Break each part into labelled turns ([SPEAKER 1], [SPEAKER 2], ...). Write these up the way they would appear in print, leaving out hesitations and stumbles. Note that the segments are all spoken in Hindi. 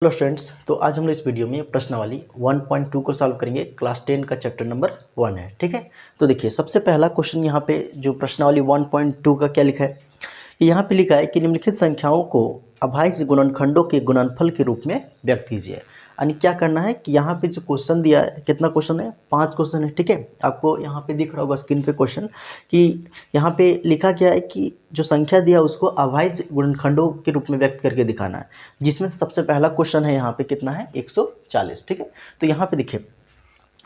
[SPEAKER 1] हेलो स्टूडेंट्स, तो आज हम लोग इस वीडियो में प्रश्नावली 1.2 को सॉल्व करेंगे। क्लास 10 का चैप्टर नंबर 1 है। ठीक है, तो देखिए सबसे पहला क्वेश्चन यहाँ पे जो प्रश्नावली 1.2 का क्या लिखा है कि यहाँ पे लिखा है कि निम्नलिखित संख्याओं को अभाज्य गुणनखंडों के गुणनफल के रूप में व्यक्त कीजिए। यानी क्या करना है कि यहाँ पे जो क्वेश्चन दिया है, कितना क्वेश्चन है, 5 क्वेश्चन है। ठीक है, आपको यहाँ पे दिख रहा होगा स्क्रीन पे क्वेश्चन कि यहाँ पे लिखा गया है कि जो संख्या दिया उसको अभाज्य गुणनखंडों के रूप में व्यक्त करके दिखाना है, जिसमें से सबसे पहला क्वेश्चन है यहाँ पे कितना है, 140। ठीक है, तो यहाँ पे देखिए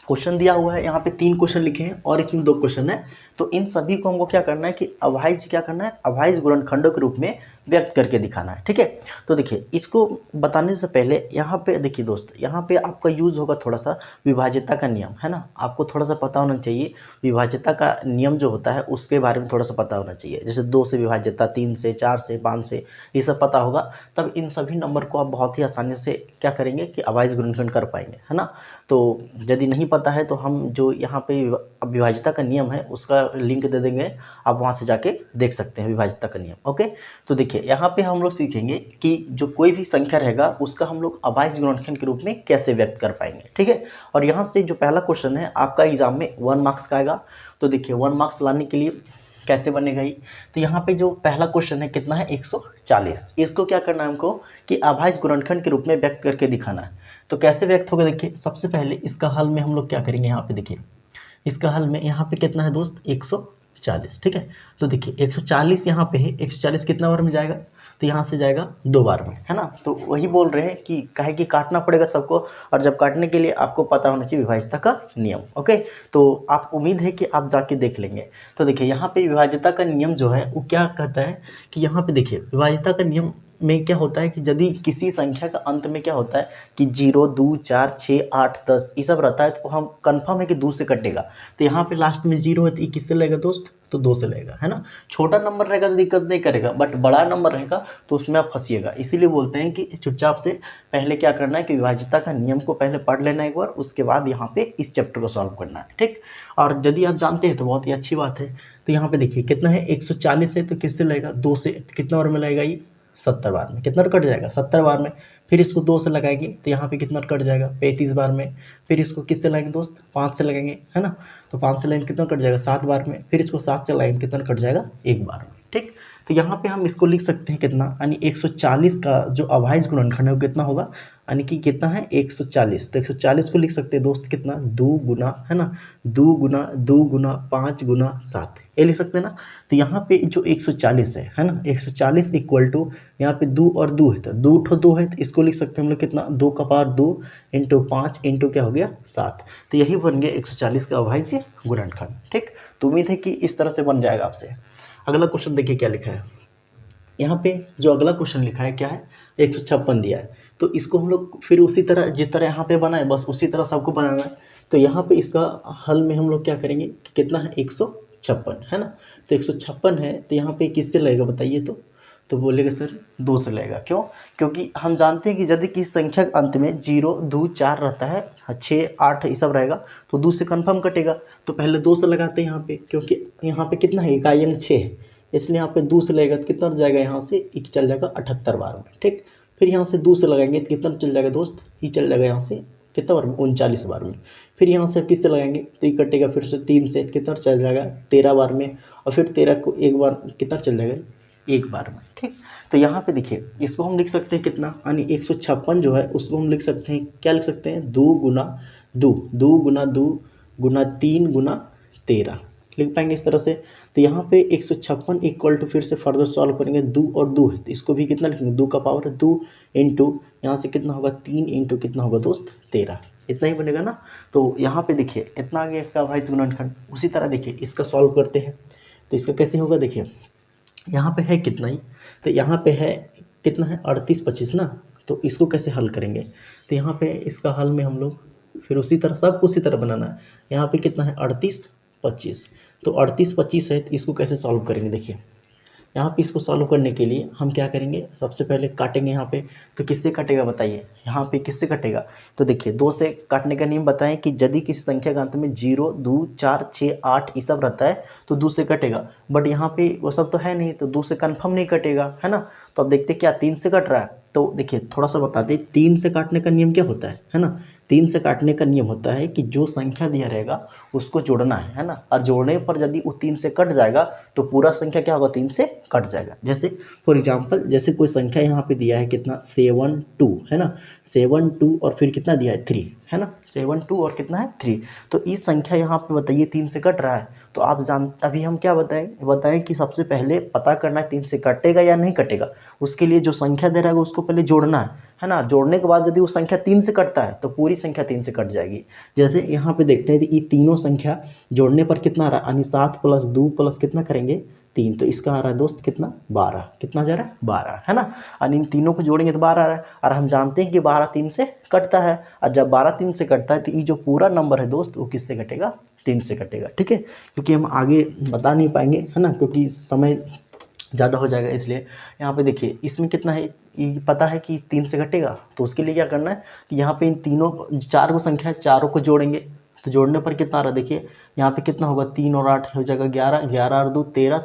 [SPEAKER 1] क्वेश्चन दिया हुआ है, यहाँ पे 3 क्वेश्चन लिखे हैं और इसमें 2 क्वेश्चन है। तो इन सभी को हमको क्या करना है कि अभाज्य क्या करना है, अभाज्य गुणनखंडों के रूप में व्यक्त करके दिखाना है। ठीक है, तो देखिए इसको बताने से पहले यहाँ पे देखिए दोस्त, यहाँ पे आपका यूज होगा थोड़ा सा विभाज्यता का नियम, है ना। आपको थोड़ा सा पता होना चाहिए विभाज्यता का नियम जो होता है उसके बारे में थोड़ा सा पता होना चाहिए। जैसे 2 से विभाज्यता, 3 से, 4 से, 5 से, ये सब पता होगा, तब इन सभी नंबर को आप बहुत ही आसानी से क्या करेंगे कि अभाज्य गुणनखंड कर पाएंगे, है ना। तो यदि नहीं पता है तो हम जो यहाँ पे विभाज्यता का नियम है उसका लिंक दे देंगे, आप वहाँ से जाके देख सकते हैं विभाज्यता का नियम। ओके, तो देखिए यहाँ पे हम लोग सीखेंगे कि जो कोई भी संख्या रहेगा उसका हम लोग अभाज्य गुणनखंड के रूप में कैसे व्यक्त कर पाएंगे। ठीक है, और यहाँ से जो पहला क्वेश्चन है आपका एग्जाम में 1 मार्क्स का आएगा। तो देखिए 1 मार्क्स लाने के लिए कैसे बनेगा ही, तो यहाँ पे जो पहला क्वेश्चन है कितना है, 140। इसको क्या करना है हमको कि अभाज्य गुणनखंड के रूप में व्यक्त करके दिखाना है। तो कैसे व्यक्त होगा, देखिए सबसे पहले इसका हल में हम लोग क्या करेंगे, यहाँ पे देखिए इसका हल में यहाँ पे कितना है दोस्त, 140। ठीक है, तो देखिए 140 यहाँ पे है, 140 कितना बार में जाएगा, तो यहाँ से जाएगा 2 बार में, है ना। तो वही बोल रहे हैं कि काहे कि काटना पड़ेगा सबको, और जब काटने के लिए आपको पता होना चाहिए विभाज्यता का नियम। ओके, तो आप उम्मीद है कि आप जाके देख लेंगे। तो देखिए यहाँ पे विभाज्यता का नियम जो है वो क्या कहता है कि यहाँ पे देखिए विभाज्यता का नियम में क्या होता है कि यदि किसी संख्या का अंत में क्या होता है कि 0, 2, 4, 6, 8, 10 ये सब रहता है, तो हम कंफर्म है कि 2 से कटेगा। तो यहाँ पे लास्ट में 0 है तो ये किससे लगेगा दोस्त, तो 2 से लगेगा, है ना। छोटा नंबर रहेगा तो दिक्कत नहीं करेगा, बट बड़ा नंबर रहेगा तो उसमें आप फंसिएगा। इसीलिए बोलते हैं कि चुपचाप से पहले क्या करना है कि विभाज्यता का नियम को पहले पढ़ लेना एक बार, उसके बाद यहाँ पे इस चैप्टर को सॉल्व करना है। ठीक, और यदि आप जानते हैं तो बहुत ही अच्छी बात है। तो यहाँ पे देखिए कितना है, 140 है तो किससे लगेगा, 2 से। कितना बार में लगेगा ये, 70 बार में। कितना कट जाएगा, 70 बार में। फिर इसको 2 से लगाएंगे तो यहाँ पे कितना कट जाएगा, 35 बार में। फिर इसको किससे लगाएंगे दोस्त, 5 से लगाएंगे, है ना। तो 5 से लगाएंगे कितना कट जाएगा, 7 बार में। फिर इसको 7 से लगाएंगे कितना कट जाएगा, 1 बार में। ठीक, तो यहाँ पे हम इसको लिख सकते हैं कितना, यानी 140 का जो अभाज्य गुणनखंड है वो कितना होगा, यानी कि कितना है 140। तो 140 को लिख सकते हैं दोस्त कितना, 2 गुना, है ना, 2 गुना 2 गुना 5 गुना 7, ये लिख सकते हैं ना। तो यहाँ पे जो 140 है ना, 140 इक्वल टू यहाँ पे 2 और 2 है, तो 2 ठो 2 है तो इसको लिख सकते हैं हम लोग कितना, 2 का पावर 2 इंटू 5 इंटू क्या हो गया 7। तो यही बन गया 140 का अभाज्य गुणनखंड। ठीक, तो उम्मीद है कि इस तरह से बन जाएगा आपसे। अगला क्वेश्चन देखिए क्या लिखा है, यहाँ पे जो अगला क्वेश्चन लिखा है क्या है, 156 दिया है। तो इसको हम लोग फिर उसी तरह जिस तरह यहाँ पे बनाए बस उसी तरह सबको बनाना है। तो यहाँ पे इसका हल में हम लोग क्या करेंगे कि कितना है, 156, है ना। तो 156 है तो यहाँ पे किससे लगेगा बताइए, तो बोलेगा सर 2 से लगेगा। क्यों, क्योंकि हम जानते हैं कि यदि किसी संख्या के अंत में 0, 2, 4 रहता है, 6, 8 ये सब रहेगा, तो 2 से कन्फर्म कटेगा। तो पहले 2 से लगाते हैं यहाँ पे, क्योंकि यहाँ पे कितना है, इकाई अंक 6 है, इसलिए यहाँ पे 2 से लगेगा तो कितना जाएगा, यहाँ से ये चल जाएगा 78 बार में। ठीक, फिर यहाँ से 2 से लगाएंगे तो कितना चल जाएगा दोस्त, ये चल जाएगा यहाँ से कितना बार में, 39 बार में। फिर यहाँ से किससे लगाएंगे तो ये कटेगा फिर से 3 से, कितना चल जाएगा 13 बार में। और फिर 13 को एक बार कितना चल जाएगा, 1 बार में। ठीक, तो यहाँ पे देखिए इसको हम लिख सकते हैं कितना, यानी 156 जो है उसको हम लिख सकते हैं, क्या लिख सकते हैं, 2 गुना 2, 2 गुना 2 गुना 3 गुना 13 लिख पाएंगे इस तरह से। तो यहाँ पे 156 इक्वल टू, फिर से फर्दर सॉल्व करेंगे, 2 और 2 है तो इसको भी कितना लिखेंगे, 2 का पावर 2 इंटू यहाँ से कितना होगा 3 इंटू कितना होगा दोस्त 13, इतना ही बनेगा ना। तो यहाँ पे देखिए इतना आ गया इसका अभाज्य गुणनखंड। उसी तरह देखिए इसका सॉल्व करते हैं, तो इसका कैसे होगा, देखिए यहाँ पे है कितना ही, तो यहाँ पे है कितना है 38 25 ना। तो इसको कैसे हल करेंगे, तो यहाँ पे इसका हल में हम लोग फिर उसी तरह सब उसी तरह बनाना है। यहाँ पे कितना है 38 25, तो 38 25 है तो इसको कैसे सॉल्व करेंगे, देखिए यहाँ पे इसको सॉल्व करने के लिए हम क्या करेंगे, सबसे पहले काटेंगे यहाँ पे। तो किससे कटेगा बताइए, यहाँ पे किससे कटेगा, तो देखिए 2 से काटने का नियम बताएं कि यदि किसी संख्या का अंत में 0, 2, 4, 6, 8 ये सब रहता है तो 2 से कटेगा। बट यहाँ पे वो सब तो है नहीं, तो 2 से कन्फर्म नहीं कटेगा, है ना। तो अब देखते क्या 3 से कट रहा है, तो देखिए थोड़ा सा बताते हैं, 3 से काटने का नियम क्या होता है ना। 3 से काटने का नियम होता है कि जो संख्या दिया रहेगा उसको जोड़ना है ना, और जोड़ने पर यदि वो 3 से कट जाएगा तो पूरा संख्या क्या होगा, 3 से कट जाएगा। जैसे फॉर एग्जांपल, जैसे कोई संख्या यहाँ पे दिया है कितना 7 2 है ना, 7 2 और फिर कितना दिया है 3 है ना, 7 2 और कितना है 3। तो इस संख्या यहाँ पे बताइए 3 से कट रहा है, तो आप अभी हम क्या बताएं कि सबसे पहले पता करना है 3 से कटेगा या नहीं कटेगा। उसके लिए जो संख्या दे रहा है उसको पहले जोड़ना है ना। जोड़ने के बाद यदि वो संख्या 3 से कटता है तो पूरी संख्या 3 से कट जाएगी। जैसे यहाँ पे देखते हैं कि ये तीनों संख्या जोड़ने पर कितना आ रहा है, यानी 7 + 2 प्लस कितना करेंगे 3, तो इसका आ रहा है दोस्त कितना 12, कितना जा रहा है 12 है ना। और इन तीनों को जोड़ेंगे तो 12 आ रहा है, और हम जानते हैं कि 12 3 से कटता है, और जब 12 3 से कटता है तो ये जो पूरा नंबर है दोस्त वो किससे कटेगा, 3 से कटेगा। ठीक है, क्योंकि हम आगे बता नहीं पाएंगे है ना, क्योंकि समय ज़्यादा हो जाएगा, इसलिए यहाँ पे देखिए इसमें कितना है, ये पता है कि 3 से घटेगा, तो उसके लिए क्या करना है कि यहाँ पे इन तीनों 4 को संख्या है, चारों को जोड़ेंगे। तो जोड़ने पर कितना आ रहा है, देखिए यहाँ पे कितना होगा, 3 और 8 हो जाएगा 11, 11 और 2 13,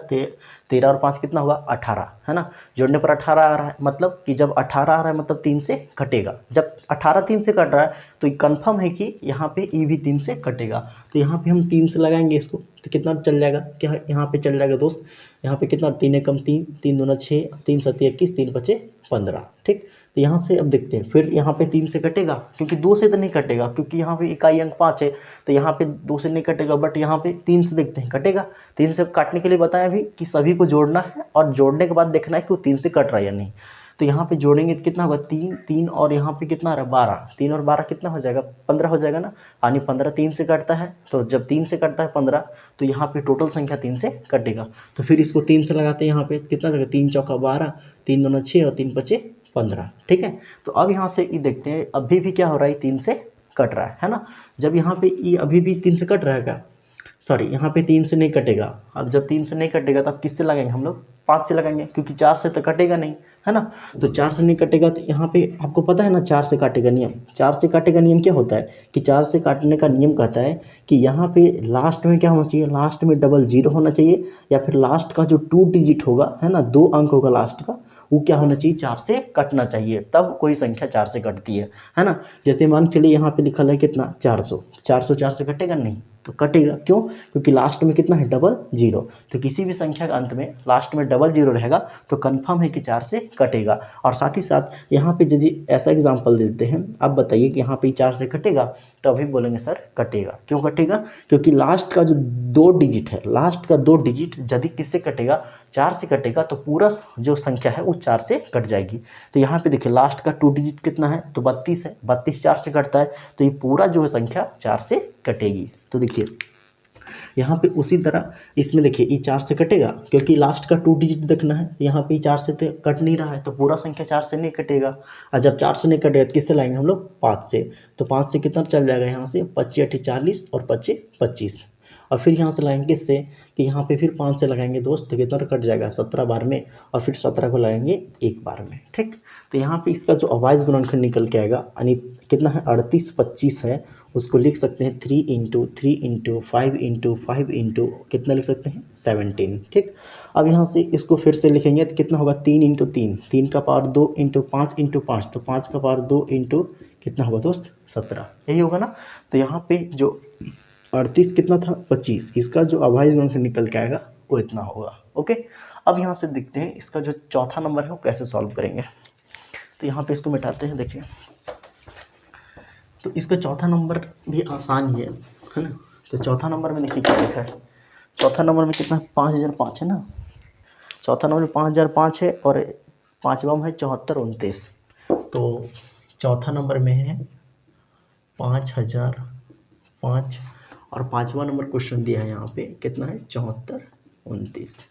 [SPEAKER 1] 13 और 5 कितना होगा 18 है ना। जोड़ने पर 18 आ रहा है, मतलब कि जब 18 आ रहा है मतलब 3 से कटेगा। जब 18 3 से कट रहा है तो ये कन्फर्म है कि यहाँ पे ई भी 3 से कटेगा। तो यहाँ पे हम 3 से लगाएंगे इसको, तो कितना चल जाएगा, क्या यहाँ पे चल जाएगा दोस्त, यहाँ पे कितना 3 एकम 3, 3 दूना 6, 3 7 21, 3 5 15। ठीक, तो यहाँ से अब देखते हैं, फिर यहाँ पे 3 से कटेगा, क्योंकि 2 से तो नहीं कटेगा, क्योंकि यहाँ पे इकाई अंक 5 है, तो यहाँ पे 2 से नहीं कटेगा, बट यहाँ पे 3 से देखते हैं कटेगा। 3 से काटने के लिए बताया अभी कि सभी को जोड़ना है, और जोड़ने के बाद देखना है कि वो 3 से कट रहा है या नहीं। तो यहाँ पे जोड़ेंगे तो कितना होगा 3 3, और यहाँ पे कितना आ रहा है 12, 3 और 12 कितना हो जाएगा 15 हो जाएगा ना। यानी 15 3 से कटता है, तो जब 3 से कटता है 15, तो यहाँ पे टोटल संख्या 3 से कटेगा। तो फिर इसको 3 से लगाते हैं, यहाँ पे कितना जाएगा 3 चौका 12, 3 दूना 6 और 3 5 15। ठीक है, तो अब यहाँ से ये देखते हैं अभी भी क्या हो रहा है, 3 से कट रहा है ना। जब यहाँ पे ये अभी भी 3 से कट रहा है क्या, सॉरी यहाँ पे 3 से नहीं कटेगा। अब जब 3 से नहीं कटेगा तब किससे लगाएंगे हम लोग, 5 से लगाएंगे, क्योंकि 4 से तो कटेगा नहीं है ना। तो 4 से नहीं कटेगा, तो यहाँ पे आपको पता है ना 4 से काटेगा नियम। 4 से काटेगा नियम क्या होता है कि 4 से काटने का नियम कहता है कि यहाँ पे लास्ट में क्या होना चाहिए, लास्ट में डबल जीरो होना चाहिए, या फिर लास्ट का जो 2 डिजिट होगा है ना, 2 अंक होगा लास्ट का, वो क्या होना चाहिए 4 से कटना चाहिए, तब कोई संख्या 4 से कटती है ना। जैसे मान चलिए यहाँ पे लिखा है कितना 400, 400 4 से कटेगा नहीं, तो कटेगा क्यों, क्योंकि लास्ट में कितना है डबल जीरो। तो किसी भी संख्या के अंत में लास्ट में डबल जीरो रहेगा तो कंफर्म है कि 4 से कटेगा। और साथ ही साथ यहाँ पे यदि ऐसा एग्जांपल देते हैं, अब बताइए कि यहाँ पे 4 से कटेगा, तो अभी बोलेंगे सर कटेगा। क्यों कटेगा, क्योंकि लास्ट का जो 2 डिजिट है, लास्ट का 2 डिजिट यदि किससे कटेगा 4 से कटेगा, तो पूरा जो संख्या है वो 4 से कट जाएगी। तो यहाँ पे देखिए लास्ट का 2 डिजिट कितना है, तो 32 है, 32 4 से कटता है, तो ये पूरा जो है संख्या 4 से कटेगी। तो देखिए यहाँ पे उसी तरह इसमें देखिए ये 4 से कटेगा, क्योंकि लास्ट का 2 डिजिट देखना है। यहाँ पे 4 से तो कट नहीं रहा है, तो पूरा संख्या 4 से नहीं कटेगा। और जब 4 से नहीं कटेगा तो किससे लाएंगे हम लोग 5 से, तो 5 से कितना चल जाएगा यहाँ से 25 8 40 और 25 25, और फिर यहाँ से लाएंगे किससे कि यहाँ पे फिर 5 से लगाएंगे दोस्त, तो कितना कट जाएगा 17 बार में, और फिर 17 को लगाएंगे एक बार में। ठीक, तो यहाँ पे इसका जो अवाइज गुणनखंड निकल के आएगा, यानी कितना है 38 25 है, उसको लिख सकते हैं 3 × 3 × 5 × 5 × कितना लिख सकते हैं 17। ठीक, अब यहाँ से इसको फिर से लिखेंगे तो कितना होगा 3 × 3, 3 का पावर 2 × 5 × 5, तो 5 का पावर 2 × कितना होगा दोस्त 17, यही होगा ना। तो यहाँ पे जो 38 कितना था 25, इसका जो अभाज्य गुणनखंड निकल के आएगा वो इतना होगा। ओके, अब यहाँ से देखते हैं इसका जो चौथा नंबर है वो कैसे सॉल्व करेंगे। तो यहाँ पे इसको मिटाते हैं, देखिए तो इसका चौथा नंबर भी आसान ही है ना। तो चौथा नंबर में देखिए क्या लिखा है, चौथा नंबर में कितना 5005 है ना, चौथा नंबर 5005 है, और पाँचवा में है 7429। तो चौथा नंबर में है 5005, और पाँचवा नंबर क्वेश्चन दिया है यहाँ पे कितना है 7429।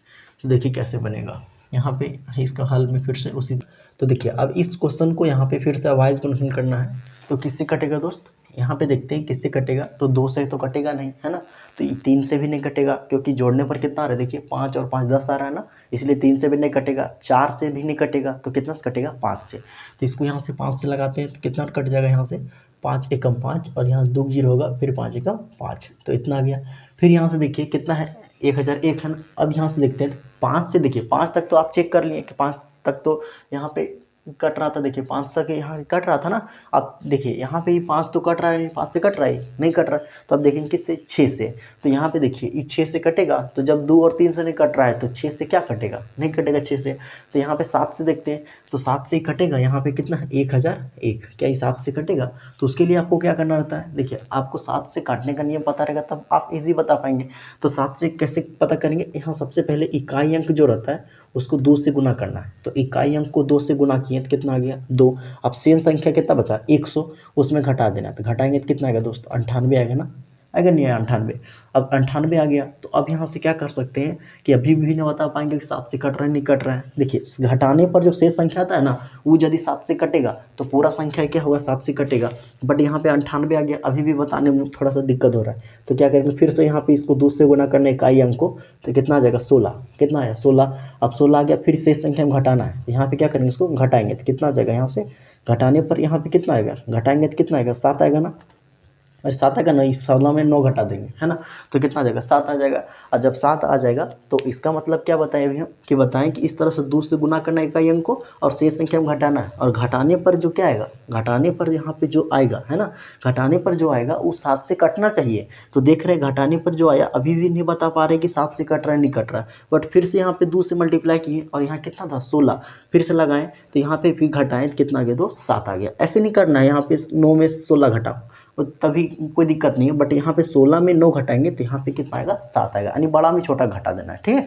[SPEAKER 1] तो देखिए कैसे बनेगा, यहाँ पे इसका हल में फिर से उसी, तो देखिए अब इस क्वेश्चन को यहाँ पे फिर से अवाइज गुणनखंड करना है, तो किससे कटेगा दोस्त, यहाँ पे देखते हैं किससे कटेगा, तो 2 से तो कटेगा नहीं है ना, तो 3 से भी नहीं कटेगा, क्योंकि जोड़ने पर कितना आ रहा है देखिए 5 और 5 10 आ रहा है ना, इसलिए 3 से भी नहीं कटेगा, 4 से भी नहीं कटेगा, तो कितना से कटेगा 5 से। तो इसको यहाँ से 5 से लगाते हैं तो कितना कट जाएगा, यहाँ से 5 एकम 5, और यहाँ 2 जीरो होगा, फिर 5 एकम 5, तो इतना आ गया। फिर यहाँ से देखिए कितना है 1001 है ना। अब यहाँ से देखते हैं 5 से, देखिए 5 तक तो आप चेक कर लिए कि 5 तक तो यहाँ पे कट रहा था, देखिए 5 से यहाँ कट रहा था ना। अब देखिए यहाँ पे 5 तो कट रहा है, 5 से कट रहा है, नहीं कट रहा है। तो अब देखेंगे किससे, 6 से। तो यहाँ पे देखिए ये 6 से कटेगा, तो जब 2 और 3 से नहीं कट रहा है तो 6 से क्या कटेगा, नहीं कटेगा 6 से। तो यहाँ पे 7 से देखते हैं, तो 7 से ही कटेगा। यहाँ पे कितना है, 1001, क्या ये 7 से कटेगा। तो उसके लिए आपको क्या करना रहता है, देखिए आपको 7 से काटने का नियम पता रहेगा तब आप इजी बता पाएंगे। तो 7 से कैसे पता करेंगे, यहाँ सबसे पहले इकाई अंक जो रहता है उसको 2 से गुना करना है। तो इकाई अंक को 2 से गुना किए तो कितना आ गया, 2। अब शेष संख्या कितना बचा, 100, उसमें घटा देना। तो घटाएंगे तो कितना आएगा दोस्त, 98 आएगा ना, आएगा नहीं आया 98। अब 98 आ गया, तो अब यहाँ से क्या कर सकते हैं कि अभी भी नहीं बता पाएंगे कि 7 से कट रहा है नहीं कट रहा है। देखिए घटाने पर जो शेष संख्या आता है ना, वो यदि 7 से कटेगा तो पूरा संख्या क्या होगा, 7 से कटेगा। बट यहाँ पे 98 आ गया, अभी भी बताने में थोड़ा सा दिक्कत हो रहा है। तो क्या करेंगे, फिर से यहाँ पे इसको 2 से गुना करने इकाई अंक को, तो कितना आ जाएगा, 16। कितना है, 16। अब 16 आ गया, फिर शेष संख्या में घटाना है। यहाँ पे क्या करेंगे, इसको घटाएंगे तो कितना आ जाएगा, यहाँ से घटाने पर यहाँ पे कितना आएगा, घटाएंगे तो कितना आएगा, 7 आएगा ना। और 7 आएगा ना, इस 16 में 9 घटा देंगे, है ना। तो कितना आ जाएगा, 7 आ जाएगा। और जब 7 आ जाएगा तो इसका मतलब क्या बताएं अभी हम, कि बताएं कि इस तरह से 2 से गुना करना इकाई अंक को और शेष संख्या में घटाना है। और घटाने पर जो क्या आएगा, घटाने पर यहाँ पे जो आएगा, है ना, घटाने पर जो आएगा वो 7 से कटना चाहिए। तो देख रहे हैं घटाने पर जो आया, अभी भी नहीं बता पा रहे कि 7 से कट रहा है नहीं कट रहा है। बट फिर से यहाँ पे 2 से मल्टीप्लाई किए और यहाँ कितना था, 16, फिर से लगाएं तो यहाँ पे फिर घटाएं तो कितना आ गया, 2, 7 आ गया। ऐसे नहीं करना है, यहाँ पे 9 में 16 घटाओ तभी कोई दिक्कत नहीं है। बट यहाँ पे 16 में 9 घटाएंगे तो यहाँ पे कितना आएगा, 7 आएगा, यानी बड़ा में छोटा घटा देना है, ठीक है।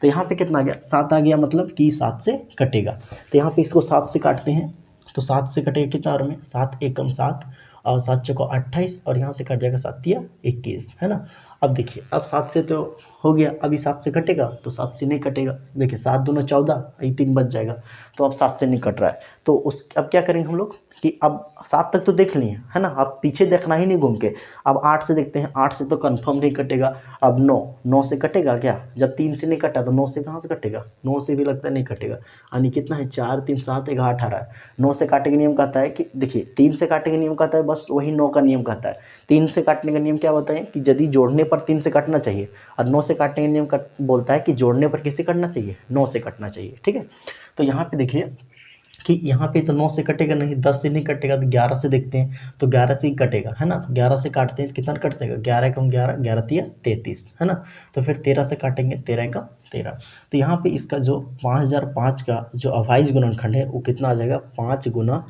[SPEAKER 1] तो यहाँ पे कितना आ गया, 7 आ गया, मतलब कि 7 से कटेगा। तो यहाँ पे इसको 7 से काटते हैं, तो 7 से कटेगा कितना, और में 7 एकम 7 और 7 चौको 28 और यहाँ से कट जाएगा 7 तिया 21, है ना। अब देखिए, अब 7 से तो हो गया, अभी 7 से कटेगा तो 7 से नहीं कटेगा। देखिए 7 दूना 14, ये 3 बच जाएगा, तो अब 7 से नहीं कट रहा है। तो उस अब क्या करेंगे हम लोग कि अब 7 तक तो देख लिए, है ना, अब पीछे देखना ही नहीं घूम के। अब 8 से देखते हैं, 8 से तो कंफर्म नहीं कटेगा। अब 9 से कटेगा क्या, जब 3 से नहीं कटा तो 9 से कहाँ से कटेगा, 9 से भी लगता है नहीं कटेगा। यानी कितना है, 4 3 7 11 18। 9 से काटने का नियम कहता है कि देखिए 3 से काटने का नियम कहता है बस वही 9 का नियम कहता है। 3 से काटने का नियम क्या बताएं कि यदि जोड़ने पर 3 से काटना चाहिए, और 9 से काटने का नियम बोलता है कि जोड़ने पर किससे काटना चाहिए, 9 से काटना चाहिए, ठीक है। तो यहाँ पे देखिए कि यहाँ पे तो 9 से कटेगा नहीं, 10 से नहीं कटेगा, तो 11 से देखते हैं, तो 11 से ही कटेगा, है ना। 11 से काटते हैं तो कितना कट जाएगा, 11 एकम 11, 11 तिया 33, है ना। तो फिर 13 से काटेंगे, 13 एकम 13। तो यहाँ पे इसका जो 5005 का जो अभाज्य गुणनखंड है वो कितना आ जाएगा, 5 गुना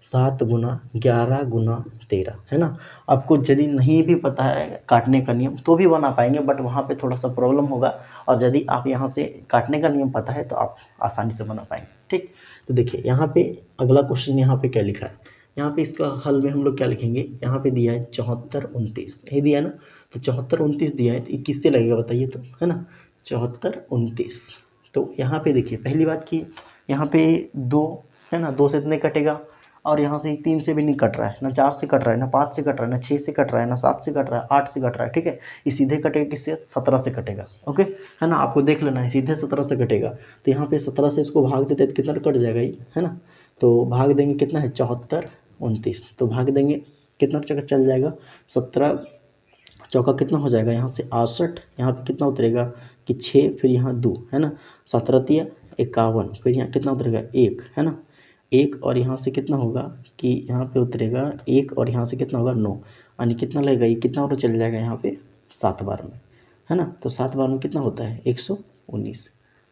[SPEAKER 1] 7 गुना 11 गुना 13, है ना। आपको यदि नहीं भी पता है काटने का नियम तो भी बना पाएंगे, बट वहाँ पे थोड़ा सा प्रॉब्लम होगा। और यदि आप यहाँ से काटने का नियम पता है तो आप आसानी से बना पाएंगे, ठीक। तो देखिए यहाँ पे अगला क्वेश्चन यहाँ पे क्या लिखा है, यहाँ पे इसका हल में हम लोग क्या लिखेंगे, यहाँ पे दिया है 74 29, यही दिया है ना। तो 74 29 दिया है तो किससे लगेगा बताइए, तो है ना 74 29। तो यहाँ पे देखिए पहली बात की यहाँ पे 2 है ना, 2 से इतने कटेगा, और यहाँ से 3 से भी नहीं कट रहा है ना, 4 से कट रहा है ना, 5 से कट रहा है ना, 6 से कट रहा है ना, 7 से कट रहा है, 8 से कट रहा है, ठीक है। ये सीधे कटेगा किससे, 17 से कटेगा, ओके, है ना। आपको देख लेना है, सीधे 17 से कटेगा। तो यहाँ पे 17 से इसको भाग देते तो कितना कट जाएगा ये, है ना। तो भाग देंगे कितना है, 74 29, तो भाग देंगे कितना जगह चल जाएगा, 17 चौका कितना हो जाएगा, यहाँ से 68, यहाँ पे कितना उतरेगा कि 6, फिर यहाँ 2, है ना, 17 तिया 51, फिर यहाँ कितना उतरेगा 1, है ना, 1, और यहाँ से कितना होगा कि यहाँ पे उतरेगा 1, और यहाँ से कितना होगा 9, यानी कितना लगेगा, ये कितना और चल जाएगा यहाँ पे 7 बार में, है ना। तो 7 बार में कितना होता है, 119,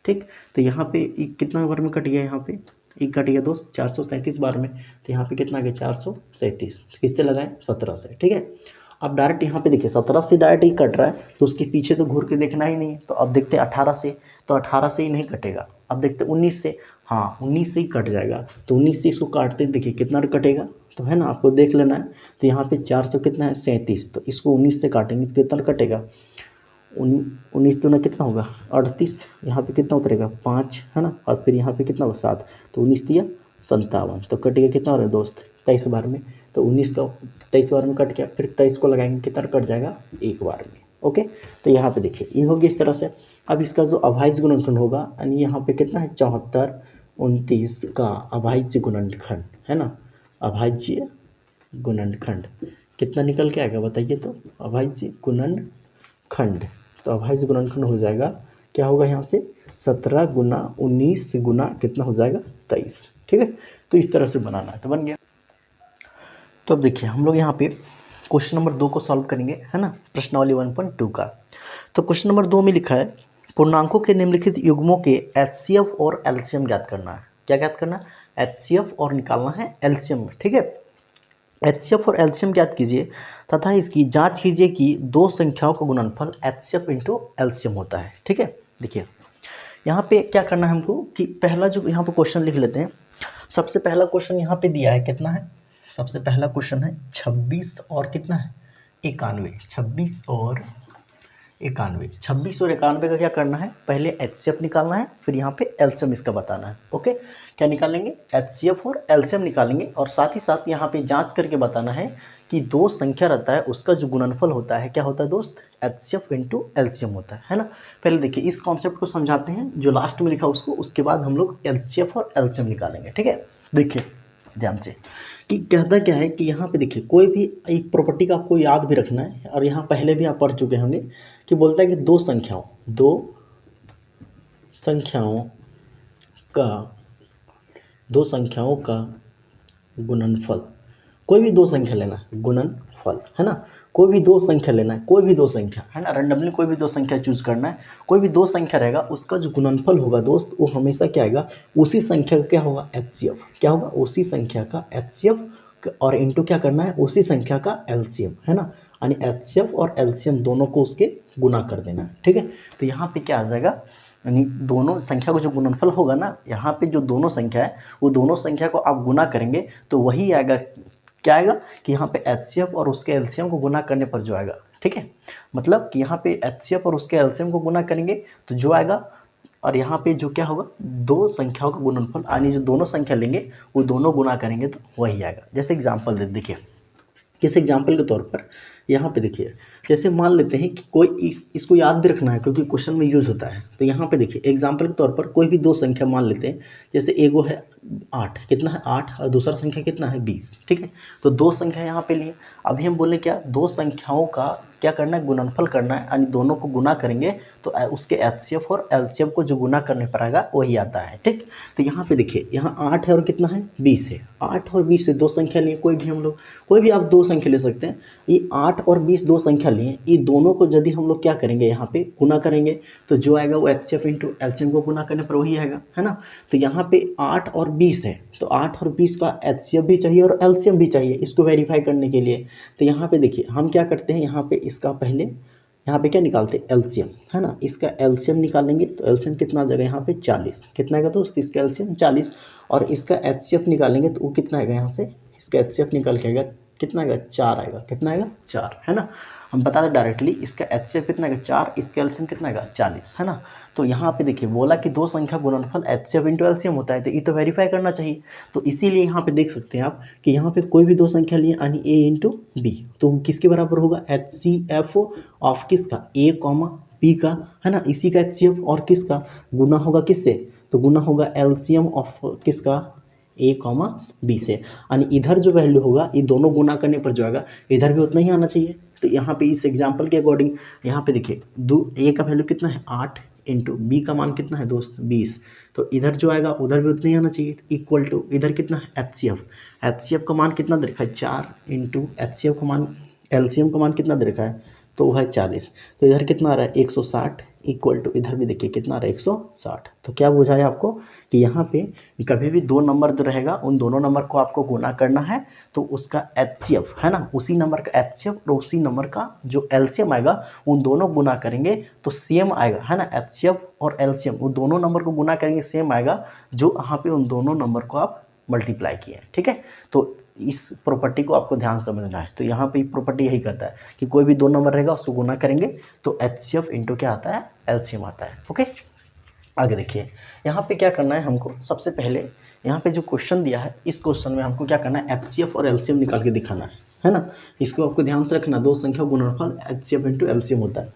[SPEAKER 1] ठीक। तो यहाँ पे कितना बार में कट गया, यहाँ पे एक कट गया दोस्त 437 बार में। तो यहाँ पे कितना आ गया, 437, किससे लगाएं, 17 से, ठीक है। अब डायरेक्ट यहाँ पे देखिए 17 से डायरेक्ट ही कट रहा है, तो उसके पीछे तो घूर के देखना ही नहीं है। तो अब देखते हैं 18 से, तो 18 से ही नहीं कटेगा। अब देखते हैं 19 से, हाँ 19 से ही कट जाएगा। तो 19 से इसको काटते हैं, देखिए कितना कटेगा, तो है ना, आपको देख लेना है। तो यहाँ पे 400 कितना है 37, तो इसको 19 से काटेंगे तो कितना कटेगा, 19 दूना कितना होगा 38, यहाँ पे कितना उतरेगा 5, है ना, और फिर यहाँ पे कितना होगा 7, तो 19 तिया 57, तो कटेगा कितना हो रहा है दोस्त 23 बार में। तो 19 का 23 बार में कट गया, फिर 23 को लगाएंगे कितना कट जाएगा, 1 बार में, ओके। तो यहाँ पे देखिए ये हो गया इस तरह से। अब इसका जो अभाज्य गुणनखंड होगा, यानी यहाँ पे कितना है 74 29 का अभाज्य गुणनखंड, है ना, अभाज्य गुणनखंड कितना निकल के आएगा बताइए, तो अभाज्य गुणनखंड, तो अभाज्य गुणनखंड हो जाएगा क्या होगा यहाँ से 17 गुना 19 गुना कितना हो जाएगा 23, ठीक है। तो इस तरह से बनाना है, तो बन गया। तो अब देखिए हम लोग यहाँ पे क्वेश्चन नंबर 2 को सॉल्व करेंगे, है ना, प्रश्नावली 1.2 का। तो क्वेश्चन नंबर 2 में लिखा है पूर्णांकों के निम्नलिखित युग्मों के HCF और LCM ज्ञात करना है। क्या ज्ञात करना है? HCF और निकालना है LCM, ठीक है। HCF और LCM ज्ञात कीजिए तथा इसकी जांच कीजिए कि दो संख्याओं का गुणनफल HCF इंटू LCM होता है, ठीक है। देखिए यहाँ पे क्या करना है हमको कि पहला जो यहाँ पे क्वेश्चन लिख लेते हैं। सबसे पहला क्वेश्चन यहाँ पे दिया है, कितना है? सबसे पहला क्वेश्चन है 26 और कितना है 91, 26 और 91। 26 और 91 का क्या करना है? पहले HCF निकालना है, फिर यहाँ पे LCM इसका बताना है। ओके, क्या निकालेंगे? HCF और LCM निकालेंगे और साथ ही साथ यहाँ पे जांच करके बताना है कि दो संख्या रहता है उसका जो गुणनफल होता है क्या होता है दोस्त? HCF इंटू LCM होता है ना। पहले देखिए इस कॉन्सेप्ट को समझाते हैं, जो लास्ट में लिखा उसको, उसके बाद हम लोग LCF और LCM निकालेंगे, ठीक है। देखिए ध्यान से कि कहता क्या है कि यहाँ पे देखिए कोई भी एक प्रॉपर्टी का आपको याद भी रखना है, और यहाँ पहले भी आप पढ़ चुके होंगे कि बोलता है कि दो संख्याओं का गुणनफल, कोई भी दो संख्या लेना है, गुणनफल, है ना। कोई भी दो संख्या लेना है, कोई भी दो संख्या, है ना, रैंडमली कोई भी दो संख्या चूज करना है। कोई भी दो संख्या रहेगा उसका जो गुणनफल होगा दोस्त वो हमेशा क्या आएगा? उसी संख्या का क्या होगा? HCF। क्या होगा? उसी संख्या का HCF और इंटू क्या करना है? उसी संख्या का LCM, है ना। यानी HCF और LCM दोनों को उसके गुना कर देना है, ठीक है। तो यहाँ पे क्या आ जाएगा? यानी दोनों संख्या को जो गुणनफल होगा ना, यहाँ पे जो दोनों संख्या है वो दोनों संख्या को आप गुना करेंगे तो वही आएगा। क्या आएगा कि यहाँ पे HCF और उसके LCM को गुना करने पर जो आएगा, ठीक है। मतलब कि यहाँ पे HCF और उसके LCM को गुना करेंगे तो जो आएगा, और यहाँ पे जो क्या होगा? दो संख्याओं का गुणनफल, यानी जो दोनों संख्या लेंगे वो दोनों गुना करेंगे तो वही आएगा। जैसे एग्जाम्पल दे देखिए, किस एग्जाम्पल के तौर पर यहाँ पे देखिए, जैसे मान लेते हैं कि कोई इसको याद भी रखना है क्योंकि क्वेश्चन में यूज़ होता है। तो यहाँ पे देखिए एग्जाम्पल के तौर पर कोई भी दो संख्या मान लेते हैं, जैसे एगो है 8, कितना है 8, और दूसरा संख्या कितना है 20, ठीक है। तो दो संख्या यहाँ पे लिए, अभी हम बोले क्या? दो संख्याओं का क्या करना है? गुणनफल करना है, यानी दोनों को गुना करेंगे तो उसके HCF और LCM को जो गुना करने पर आएगा वही आता है, ठीक। तो यहाँ पे देखिए यहाँ 8 है और कितना है 20 है। 8 और 20 से दो संख्या लिए, कोई भी हम लोग, कोई भी आप दो संख्या ले सकते हैं। ये 8 और 20 दो संख्या लिए, ये दोनों को यदि हम लोग क्या करेंगे? यहाँ पे गुना करेंगे तो जो आएगा वो HCF इंटू LCM को गुना करने पर वही आएगा, है ना। तो यहाँ पे 8 और 20 है, तो 8 और 20 का HCF भी चाहिए और LCM भी चाहिए इसको वेरीफाई करने के लिए। तो यहाँ पे देखिए हम क्या करते हैं, यहाँ पे इसका पहले यहाँ पे क्या निकालते हैं? LCM, है ना। इसका LCM निकालेंगे तो LCM कितना आ जाएगा? यहाँ पे 40, कितना आएगा दोस्त? इसका LCM 40, और इसका HCF निकालेंगे तो वो कितना आएगा? यहाँ से इसका HCF निकाल के आएगा, कितना आएगा? 4 आएगा। कितना आएगा? 4, है ना। हम बता दें डायरेक्टली, इसका HCF कितना आएगा? 4, इसका LCM कितना आएगा? 40, है ना। तो यहाँ पे देखिए बोला कि दो संख्या गुणनफल HCF इंटू LCM होता है, तो ये तो वेरीफाई करना चाहिए। तो इसीलिए यहाँ पे देख सकते हैं आप कि यहाँ पे कोई भी दो संख्या लिए, यानी A इंटू B, तो किसके बराबर होगा? HCF ऑफ किसका? A कॉमा B का, है ना। इसी का HCF और किसका गुना होगा? किससे? तो गुना होगा LCM ऑफ किसका? A कॉमा B से, यानी इधर जो वैल्यू होगा ये दोनों गुना करने पर जो आएगा इधर भी उतना ही आना चाहिए। तो यहाँ पे इस एग्जांपल के अकॉर्डिंग यहाँ पे देखिए A का वैल्यू कितना है? 8 इंटू B का मान कितना है दोस्त? 20, तो इधर जो आएगा उधर भी उतना ही आना चाहिए। इक्वल टू इधर कितना है? HCF का मान कितना दे रखा है? 4 इंटू HCF का मान, LCM का मान कितना दे रखा है? तो वो है 40, तो इधर कितना आ रहा है? 160, इक्वल टू इधर भी देखिए कितना आ रहा है? 160। तो क्या बुझाया आपको कि यहाँ पे कभी भी दो नंबर जो रहेगा उन दोनों नंबर को आपको गुना करना है तो उसका HCF, है ना, उसी नंबर का HCF और उसी नंबर का जो LCM आएगा उन दोनों गुना करेंगे तो सेम आएगा, है ना। HCF और LCM उन दोनों नंबर को गुना करेंगे सेम आएगा जो यहाँ पे उन दोनों नंबर को आप मल्टीप्लाई किए, ठीक है। तो इस प्रॉपर्टी को आपको ध्यान समझना है। तो यहाँ पे प्रॉपर्टी यही कहता है कि कोई भी दो नंबर रहेगा उसको गुना करेंगे तो HCF इंटू क्या आता है? LCM आता है। ओके, आगे देखिए यहाँ पे क्या करना है हमको। सबसे पहले यहाँ पे जो क्वेश्चन दिया है इस क्वेश्चन में हमको क्या करना है? HCF और LCM निकाल के दिखाना है ना। इसको आपको ध्यान से रखना, दो संख्या गुणनफल HCF इंटू LCM होता है।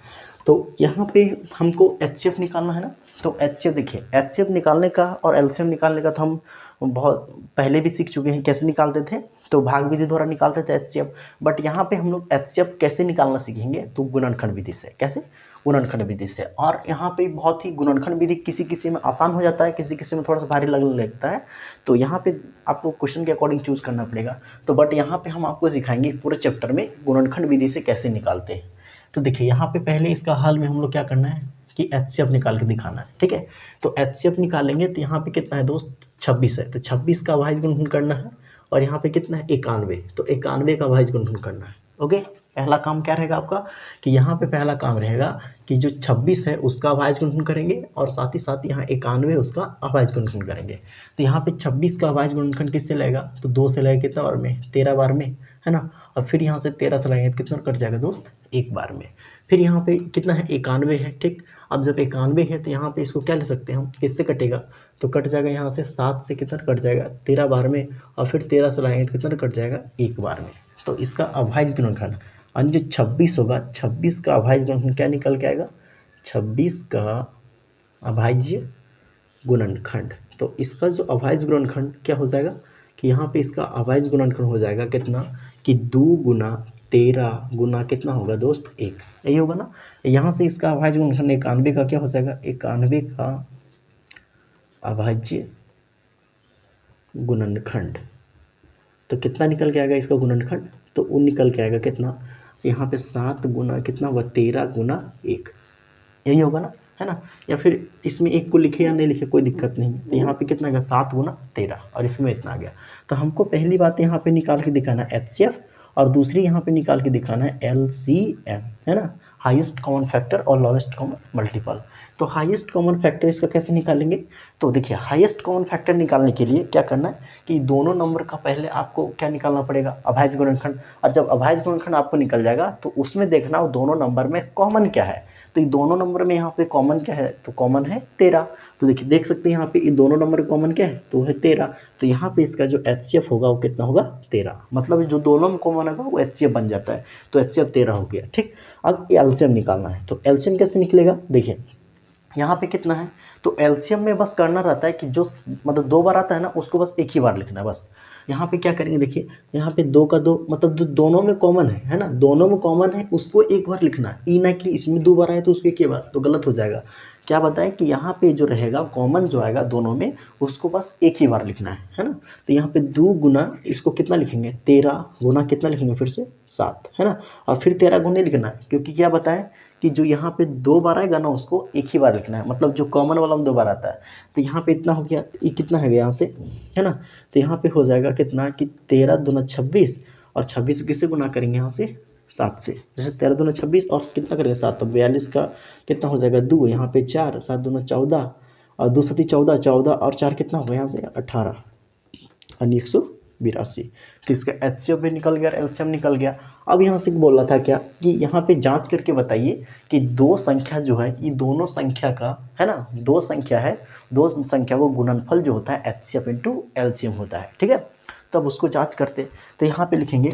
[SPEAKER 1] तो यहाँ पे हमको HCF निकालना है ना। तो HCF देखिए, HCF निकालने का और LCM निकालने का तो हम बहुत पहले भी सीख चुके हैं कैसे निकालते थे। तो भाग विधि द्वारा निकालते थे HCF, बट यहाँ पे हम लोग HCF कैसे निकालना सीखेंगे, तो गुणनखंड विधि से। कैसे? गुणनखंड विधि से। और यहाँ पे बहुत ही गुणनखंड विधि किसी किसी में आसान हो जाता है, किसी किसी में थोड़ा सा भारी लगने लगता है, तो यहाँ पे आपको क्वेश्चन के अकॉर्डिंग चूज करना पड़ेगा। तो बट यहाँ पे हम आपको सिखाएंगे पूरे चैप्टर में गुणनखंड विधि से कैसे निकालते हैं। तो देखिए यहाँ पे पहले इसका हल में हम लोग क्या करना है कि HCF निकाल के दिखाना है, ठीक है। तो HCF निकालेंगे तो यहाँ पे कितना है दोस्त, 26 है, तो 26 का अभाज्य गुणनखंड करना है। और यहाँ पे कितना है, 91, तो 91 का अभाज्य गुणनखंड करना है। ओके, पहला काम क्या रहेगा आपका कि यहाँ पे पहला काम रहेगा कि जो 26 है उसका अभाज्य गुणनखंड करेंगे, और साथ ही साथ यहाँ 91 उसका अभाज्य गुणनखंड करेंगे। तो यहाँ पे 26 का अभाज्य गुणनखंड किससे लगेगा, तो 2 से लगेगा कितना बार में, 13 बार में, है ना। और फिर यहाँ से 13 से लगेगा कितना कट जाएगा दोस्त, 1 बार में। फिर यहाँ पे कितना है, 91 है, ठीक। अब जब 91 है तो यहाँ पे इसको क्या ले सकते हैं हम, किससे कटेगा, तो कट जाएगा यहाँ से 7 से कितना कट जाएगा, 13 बार में, और फिर 13 से लाएंगे तो कितना कट जाएगा, 1 बार में। तो इसका अभाज्य गुणनखंड और जो 26 होगा, 26 का अभाज्य गुणनखंड क्या निकल के आएगा, 26 का अभाज्य गुणनखंड। तो इसका जो अभाज्य गुणनखंड क्या हो जाएगा कि यहाँ पे इसका अभाज्य गुणनखंड हो जाएगा कितना, कि 2 गुना 13 गुना कितना होगा दोस्त, 1, यही होगा ना। यहाँ से इसका अभाज्य गुणनखंड 91 का क्या हो जाएगा, 91 का अभाज्य गुणनखंड। तो कितना निकल के आएगा इसका गुणनखंड, तो वो निकल के आएगा कितना, यहाँ पे 7 गुना कितना हुआ, 13 गुना 1, यही होगा ना, है ना। या फिर इसमें 1 को लिखे या नहीं लिखे कोई दिक्कत नहीं, तो यहाँ पे कितना आ गया, 7 गुना 13, और इसमें इतना आ गया। तो हमको पहली बात यहाँ पे निकाल के दिखाना है HCF, और दूसरी यहाँ पे निकाल के दिखाना है LCM, है ना, हाईएस्ट कॉमन फैक्टर और लोवेस्ट कॉमन मल्टीपल। तो हाईएस्ट कॉमन फैक्टर इसका कैसे निकालेंगे, तो देखिए हाईएस्ट कॉमन फैक्टर निकालने के लिए क्या करना है कि दोनों नंबर का पहले आपको क्या निकालना पड़ेगा, अभाज्य गुणनखंड। और जब अभाज्य गुणनखंड आपको निकल जाएगा तो उसमें देखना वो दोनों नंबर में कॉमन क्या है। तो ये दोनों नंबर में यहाँ पे कॉमन क्या है, तो कॉमन है 13। तो देखिए देख सकते हैं यहाँ पे ये दोनों नंबर कॉमन क्या है, तो है 13। तो यहाँ पे इसका जो HCF होगा वो कितना होगा, 13। मतलब जो दोनों में कॉमन होगा वो HCF बन जाता है, तो HCF 13 हो गया, ठीक। अब LCM निकालना है, तो LCM कैसे निकलेगा, देखिए यहाँ पे कितना है, तो LCM में बस करना रहता है कि जो मतलब 2 बार आता है ना उसको बस 1 ही बार लिखना है बस। यहाँ पे क्या करेंगे, देखिए यहाँ पे 2 का 2 मतलब जो दोनों में कॉमन है ना, दोनों में कॉमन है उसको 1 बार लिखना है, ई ना कि इसमें 2 बार आए तो उसको 1 बार, तो गलत हो जाएगा। क्या बताएं कि यहाँ पे जो रहेगा कॉमन जो आएगा दोनों में उसको बस 1 ही बार लिखना है ना। तो यहाँ पे 2 गुना इसको कितना लिखेंगे, 13 गुना कितना लिखेंगे फिर से 7, है ना। और फिर 13 गुना लिखना है, क्योंकि क्या बताएं कि जो यहाँ पे 2 बार आएगा ना उसको 1 ही बार लिखना है, मतलब जो कॉमन वाला में 2 बार आता है। तो यहाँ पे इतना हो गया, ये कितना है यहाँ से, है ना। तो यहाँ पे हो जाएगा कितना कि 13 दूना 26, और 26 किससे गुना करेंगे यहाँ से, 7 से। जैसे 13 दूना 26 और कितना करेंगे 7, तो 42 का कितना हो जाएगा 2, यहाँ पे 4, 7 दूना 14, और 2 7 14, 14 और 4 कितना होगा यहाँ से 18, यानी 182। तो इसका HCF भी निकल गया, LCM निकल गया। अब यहाँ से बोल रहा था क्या कि यहाँ पे जांच करके बताइए कि 2 संख्या जो है ये दोनों संख्या का, है ना, 2 संख्या है, 2 संख्या को गुणनफल जो होता है HCF इंटू LCM होता है, ठीक है। तो अब उसको जांच करते, तो यहाँ पे लिखेंगे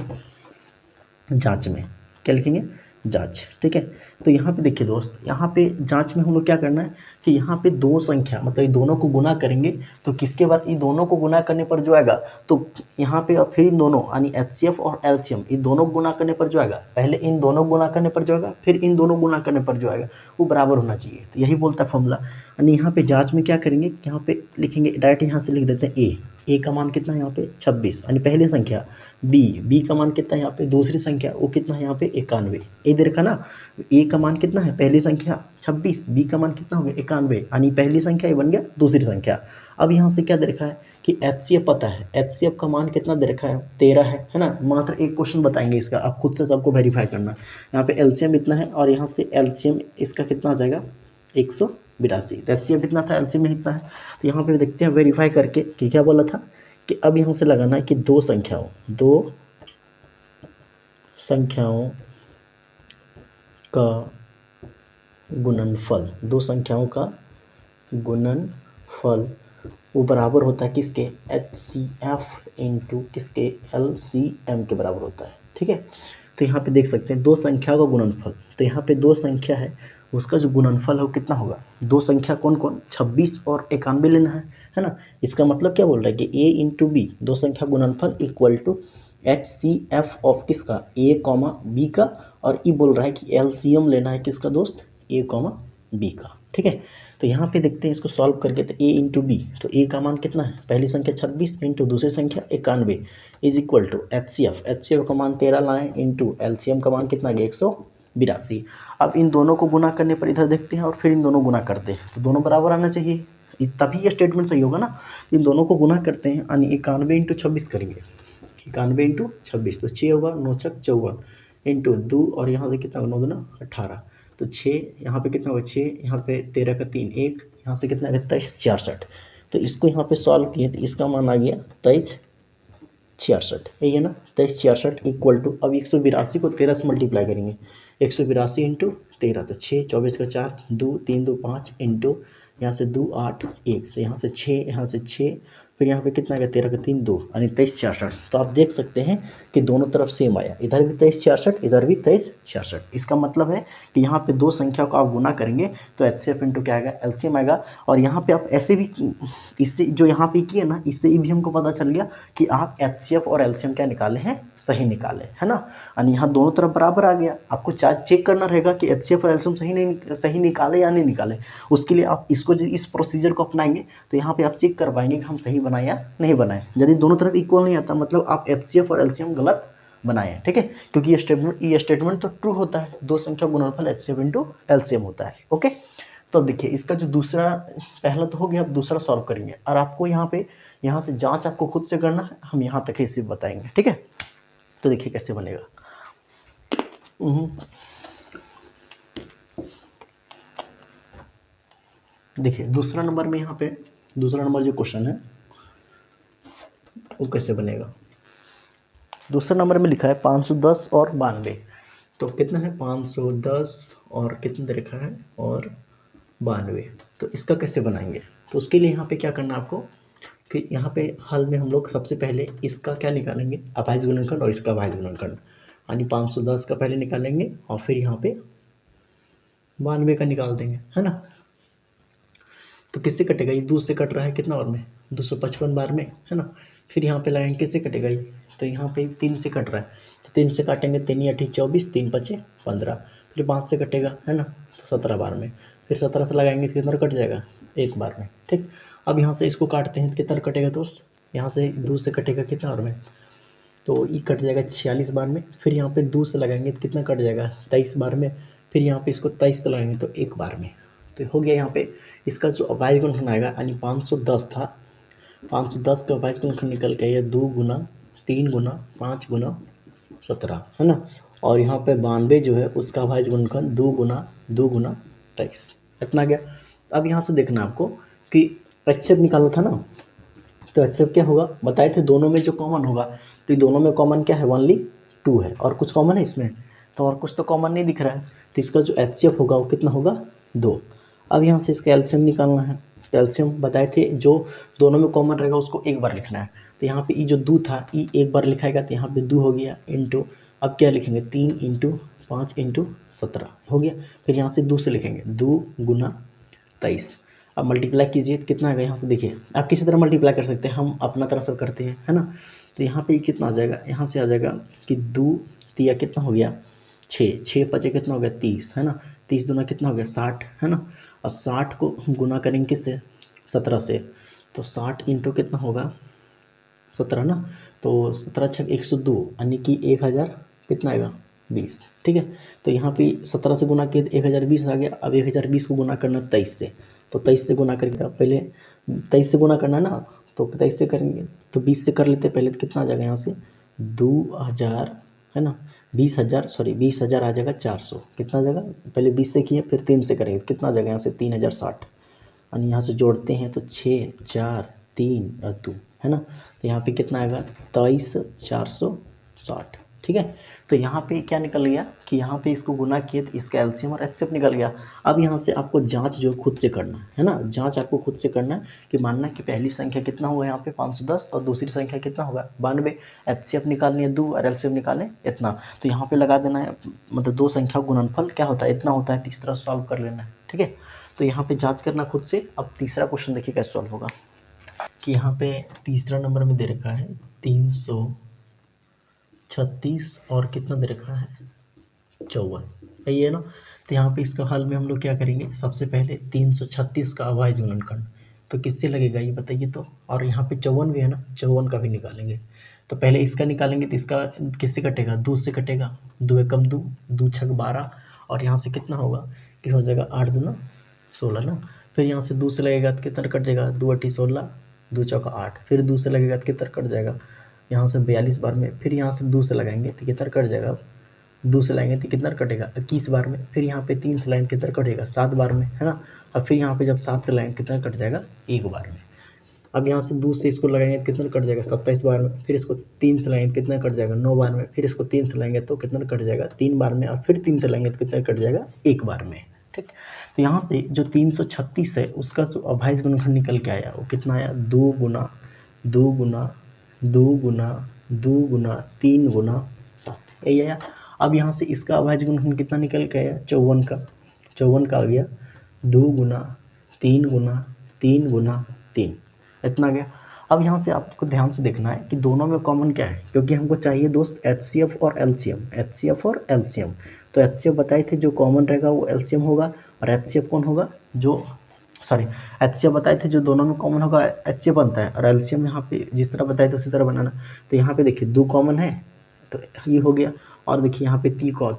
[SPEAKER 1] जांच में, क्या लिखेंगे, जांच, ठीक है। तो यहाँ पे देखिए दोस्त, यहाँ पे जांच में हम लोग क्या करना है कि यहाँ पे 2 संख्या मतलब ये दोनों को गुना करेंगे, तो किसके बाद ये दोनों को गुना करने पर जो आएगा, तो यहाँ पे और फिर इन दोनों यानी HCF और LCM ये दोनों गुना करने पर जो आएगा, पहले इन दोनों गुना करने पर जो आएगा फिर इन दोनों गुना करने पर जो आएगा वो बराबर होना चाहिए। तो यही बोलता है फॉर्मूला। यानी यहाँ पे जाँच में क्या करेंगे, यहाँ पे लिखेंगे डायरेक्ट, यहाँ से लिख देते हैं ए का मान कितना है यहाँ पे 26 यानी पहली संख्या, बी का मान कितना है यहाँ पे दूसरी संख्या, वो कितना है यहाँ पे 91। ए दे रखा ना, ए का मान कितना है पहली संख्या 26, बी का मान कितना हो गया 91, यानी पहली संख्या ये बन गया दूसरी संख्या। अब यहाँ से क्या दे रखा है कि HCF पता है, HCF का मान कितना दे रखा है 13 है ना। मात्र एक क्वेश्चन बताएंगे इसका, आप खुद से सबको वेरीफाई करना। यहाँ पे LCM इतना है और यहाँ से LCM इसका कितना आ जाएगा 182। तो HCF कितना था, LCM में इतना है। तो यहाँ पे देखते हैं वेरीफाई करके कि क्या बोला था कि अब यहाँ से लगाना है कि 2 संख्याओं का गुणनफल, 2 संख्याओं का गुणनफल वो बराबर होता है किसके, HCF इंटू किसके LCM के बराबर होता है, ठीक है। तो यहाँ पे देख सकते हैं 2 संख्या का गुणनफल, तो यहाँ पे 2 संख्या है उसका जो गुणनफल है वो कितना होगा, 2 संख्या कौन कौन 26 और 91 लेना है, है ना। इसका मतलब क्या बोल रहा है कि ए इंटू बी, दो संख्या गुणनफल equal to H C F of किसका, ए कॉमा बी का, और ई बोल रहा है कि एलसीएम लेना है किसका दोस्त, ए कॉमा बी का, ठीक है। तो यहाँ पे देखते हैं इसको सॉल्व करके, तो ए इंटू बी, तो ए का मान कितना है, पहली संख्या 26 इंटू दूसरी संख्या 91 is equal to H C F का मान 13 लाएँ इंटू एलसीएम का मान कितना गया 182। अब इन दोनों को गुना करने पर इधर देखते हैं और फिर इन दोनों गुना करते हैं, तो दोनों बराबर आना चाहिए, तभी ये स्टेटमेंट सही होगा ना। इन दोनों को गुना करते हैं यानी 91 इंटू 26 करेंगे, 91 इंटू 26 तो 6 होगा, 9 छक 54 इंटू 2 और यहाँ से कितना होगा 9 दूना 18, तो 6 यहाँ पे कितना होगा 6, यहाँ पे 13 का 3 1, यहाँ से कितना है 23 66। तो इसको यहाँ पे सॉल्व किए तो इसका मान आ गया 23 66, यही है ना 23 66 इक्वल टू, अब 182 को 13 से मल्टीप्लाई करेंगे, 182 इंटू 13 तो 6 24 का 4 2 3 2 5 इंटू यहाँ से 2 8 1, तो यहाँ से 6 यहाँ से 6, फिर यहाँ पे कितना गया 13 का 3 2 यानी 23 66। तो आप देख सकते हैं कि दोनों तरफ सेम आया, इधर भी 23 66 इधर भी 23 66। इसका मतलब है कि यहाँ पे दो संख्या को आप गुना करेंगे तो एच सी एफ इंटू क्या आएगा एलसीएम आएगा। और यहाँ पे आप ऐसे भी, इससे जो यहाँ पे किए ना, इससे भी हमको पता चल गया कि आप एच सी एफ और एलसीएम क्या निकाले हैं, सही निकाले, है ना। और यहाँ दोनों तरफ बराबर आ गया, आपको चेक करना रहेगा कि एच सी एफ और एलसीएम सही निकाले या नहीं निकाले। उसके लिए आप इसको इस प्रोसीजर को अपनाएंगे तो यहाँ पे आप चेक कर पाएंगे कि हम सही बनाए या नहीं बनाए। यदि दोनों तरफ इक्वल नहीं आता मतलब आप एच सी एफ और एलसीएम गलत बनाए हैं, ठीक है, क्योंकि ये स्टेटमेंट तो ट्रू होता है, दो संख्या गुणनफल H C F into LCM होता है। ओके, तो अब देखिए इसका जो दूसरा, पहला तो हो गया, अब दूसरा सॉल्व करेंगे और आपको यहाँ से जांच आपको खुद से करना है, हम यहाँ तक ही सिर्फ बताएंगे, ठीक है। तो देखिए कैसे बनेगा। देखिए दूसरा नंबर में, यहाँ पे दूसरा नंबर जो क्वेश्चन है वो कैसे बनेगा। दूसरा नंबर में लिखा है 510 और 92, तो कितना है 510 और कितना दे रखा है और 92, तो इसका कैसे बनाएंगे। तो उसके लिए यहाँ पे क्या करना है आपको कि यहाँ पे हल में हम लोग सबसे पहले इसका क्या निकालेंगे, अभाज्य गुणनखंड और इसका अभाज्य गुणनखंड, यानी 510 का पहले निकालेंगे और फिर यहाँ पे 92 का निकाल देंगे, है ना। तो किससे कटेगा, ये 2 से कट रहा है कितना बार में 255 बार में, है ना। फिर यहाँ पे लगाएंगे किससे कटेगा ये, तो यहाँ पे 3 से कट रहा है, तो 3 से काटेंगे, 3 8 24 3 5 15, फिर 5 से कटेगा, है ना, तो 17 बार में, फिर 17 से लगाएंगे तो कितना कट जाएगा 1 बार में, ठीक। अब यहाँ से इसको काटते हैं तो कितना कटेगा दोस्त, यहाँ से 2 से कटेगा कितना बार में, तो ये कट जाएगा 46 बार में, फिर यहाँ पे 2 से लगाएंगे तो कितना कट जाएगा 23 बार में, फिर यहाँ पे इसको 23 से लगाएंगे तो 1 बार में। तो हो गया यहाँ पे इसका जो अभाज्य गुणनखंड आएगा, यानी 510 था, 510 का अभाज्य गुणनखंड निकल के ये 2 गुना 3 गुना 5 गुना 17, है ना। और यहाँ पे 92 जो है उसका अभाज्य गुणनखंड 2 गुना 23, इतना गया। अब यहाँ से देखना आपको कि एचसीएफ निकाला था ना, तो एचसीएफ क्या होगा बताए थे, दोनों में जो कॉमन होगा, तो दोनों में कॉमन क्या है ओनली 2 है, और कुछ कॉमन है इसमें, तो और कुछ तो कॉमन नहीं दिख रहा है, तो इसका जो एचसीएफ होगा वो कितना होगा 2। अब यहाँ से इसका एलसीएम निकालना है, तो एलसीएम बताए थे जो दोनों में कॉमन रहेगा उसको एक बार लिखना है, तो यहाँ पे ई जो 2 था ई एक बार लिखाएगा तो यहाँ पे 2 हो गया इंटू, अब क्या लिखेंगे 3 इंटू 5 इंटू 17 हो गया, फिर यहाँ से 2 से लिखेंगे 2 गुना 23, अब मल्टीप्लाई कीजिए तो कितना आएगा, यहाँ से देखिए आप किसी तरह मल्टीप्लाई कर सकते हैं, हम अपना तरह से करते हैं, है ना। तो यहाँ पे कितना आ जाएगा, यहाँ से आ जाएगा कि 2 तिया कितना हो गया 6, 6 5 कितना हो गया 30, है ना, 30 दूना कितना हो गया 60, है ना, और 60 को गुना करेंगे किससे 17 से, तो 60 इंटू कितना होगा 17 ना, तो 17 छक 102 यानी कि 1000 कितना आएगा 20, ठीक है। तो यहाँ पे 17 से गुना किए 1020 आ गया, अब 1020 को गुना करना 23 से, तो 23 से गुना करेंगे, पहले 23 से गुना करना ना, तो 23 से करेंगे तो 20 से कर लेते पहले, तो कितना आ जाएगा यहाँ से 2000, है ना, 20,000 आ जाएगा 400, कितना आ जाएगा, पहले 20 से किए फिर 3 से करेंगे कितना आ जाएगा यहाँ से 3060, यानी यहाँ से जोड़ते हैं तो 6 4 3 और 2, है ना, तो यहाँ पे कितना आएगा 23,460, ठीक है। तो यहाँ पे क्या निकल गया कि यहाँ पे इसको गुना किए तो इसका एलसीएम और एचसीएफ निकल गया। अब यहाँ से आपको जांच जो खुद से करना है ना, जांच आपको खुद से करना है कि मानना कि पहली संख्या कितना हुआ यहाँ पे 510 और दूसरी संख्या कितना होगा 92, एचसीएफ निकालनी है 2 और एलसीएम निकालें इतना, तो यहाँ पे लगा देना है, मतलब दो संख्या गुणनफल क्या होता है इतना होता है, तीसरा सॉल्व कर लेना है, ठीक है। तो यहाँ पे जाँच करना खुद से। अब तीसरा क्वेश्चन देखिए कैसे सॉल्व होगा। कि यहाँ पे तीसरा नंबर में दे रखा है 336 और कितना दे रखा है 54, यही है ना। तो यहाँ पे इसका हल में हम लोग क्या करेंगे, सबसे पहले 336 का अभाज्य गुणनखंड तो किससे लगेगा ये बताइए तो, और यहाँ पे 54 भी है ना, 54 का भी निकालेंगे। तो पहले इसका निकालेंगे तो इसका किससे कटेगा, 2 से कटेगा, 2 एकम 2, 2 छक 12 और यहाँ से कितना होगा कि हो जाएगा 8 दूना 16 ना। फिर यहाँ से 2 से लगेगा तो कितना कट जाएगा, 2 अठी 16, 2 चौका 8, फिर 2 से लगेगा तो कितना कट जाएगा यहाँ से 42 बार में, फिर यहाँ से 2 से लगाएंगे तो कितना कट जाएगा, 2 से लाएंगे तो कितना कटेगा 21 बार में, फिर यहाँ पे 3 से लाएंगे कितना कटेगा 7 बार में, है ना। और फिर यहाँ पे जब 7 से लाएंगे कितना कट जाएगा 1 बार में। अब यहाँ से 2 से इसको लगाएंगे तो कितना कट जाएगा 27 बार में, फिर इसको 3 से लाएंगे तो कितना कट जाएगा 9 बार में, फिर इसको 3 से लाएंगे तो कितना कट जाएगा 3 बार में, और फिर 3 से लाएंगे तो कितना कट जाएगा 1 बार में। ठीक, तो यहाँ से जो 336 है उसका जो अभाज्य गुणनखंड निकल के आया वो कितना आया, 2 गुना 2 गुना 2 गुना 2 गुना 3 गुना 7, यही आया। अब यहाँ से इसका अभाज्य गुणनखंड कितना निकल के आया, 54 का आ गया, 2 गुना 3 गुना 3 गुना 3, इतना आ गया। अब यहाँ से आपको ध्यान से देखना है कि दोनों में कॉमन क्या है, क्योंकि हमको चाहिए दोस्त HCF और LCM। तो HCF बताए थे जो कॉमन रहेगा वो LCM होगा, और HCF कौन होगा जो HCF बताए थे जो दोनों में कॉमन होगा HCF बनता है, और LCM यहाँ पे जिस तरह बताए थे उसी तरह बनाना। तो यहाँ पे देखिए 2 कॉमन है तो ये हो गया, और देखिए यहाँ पे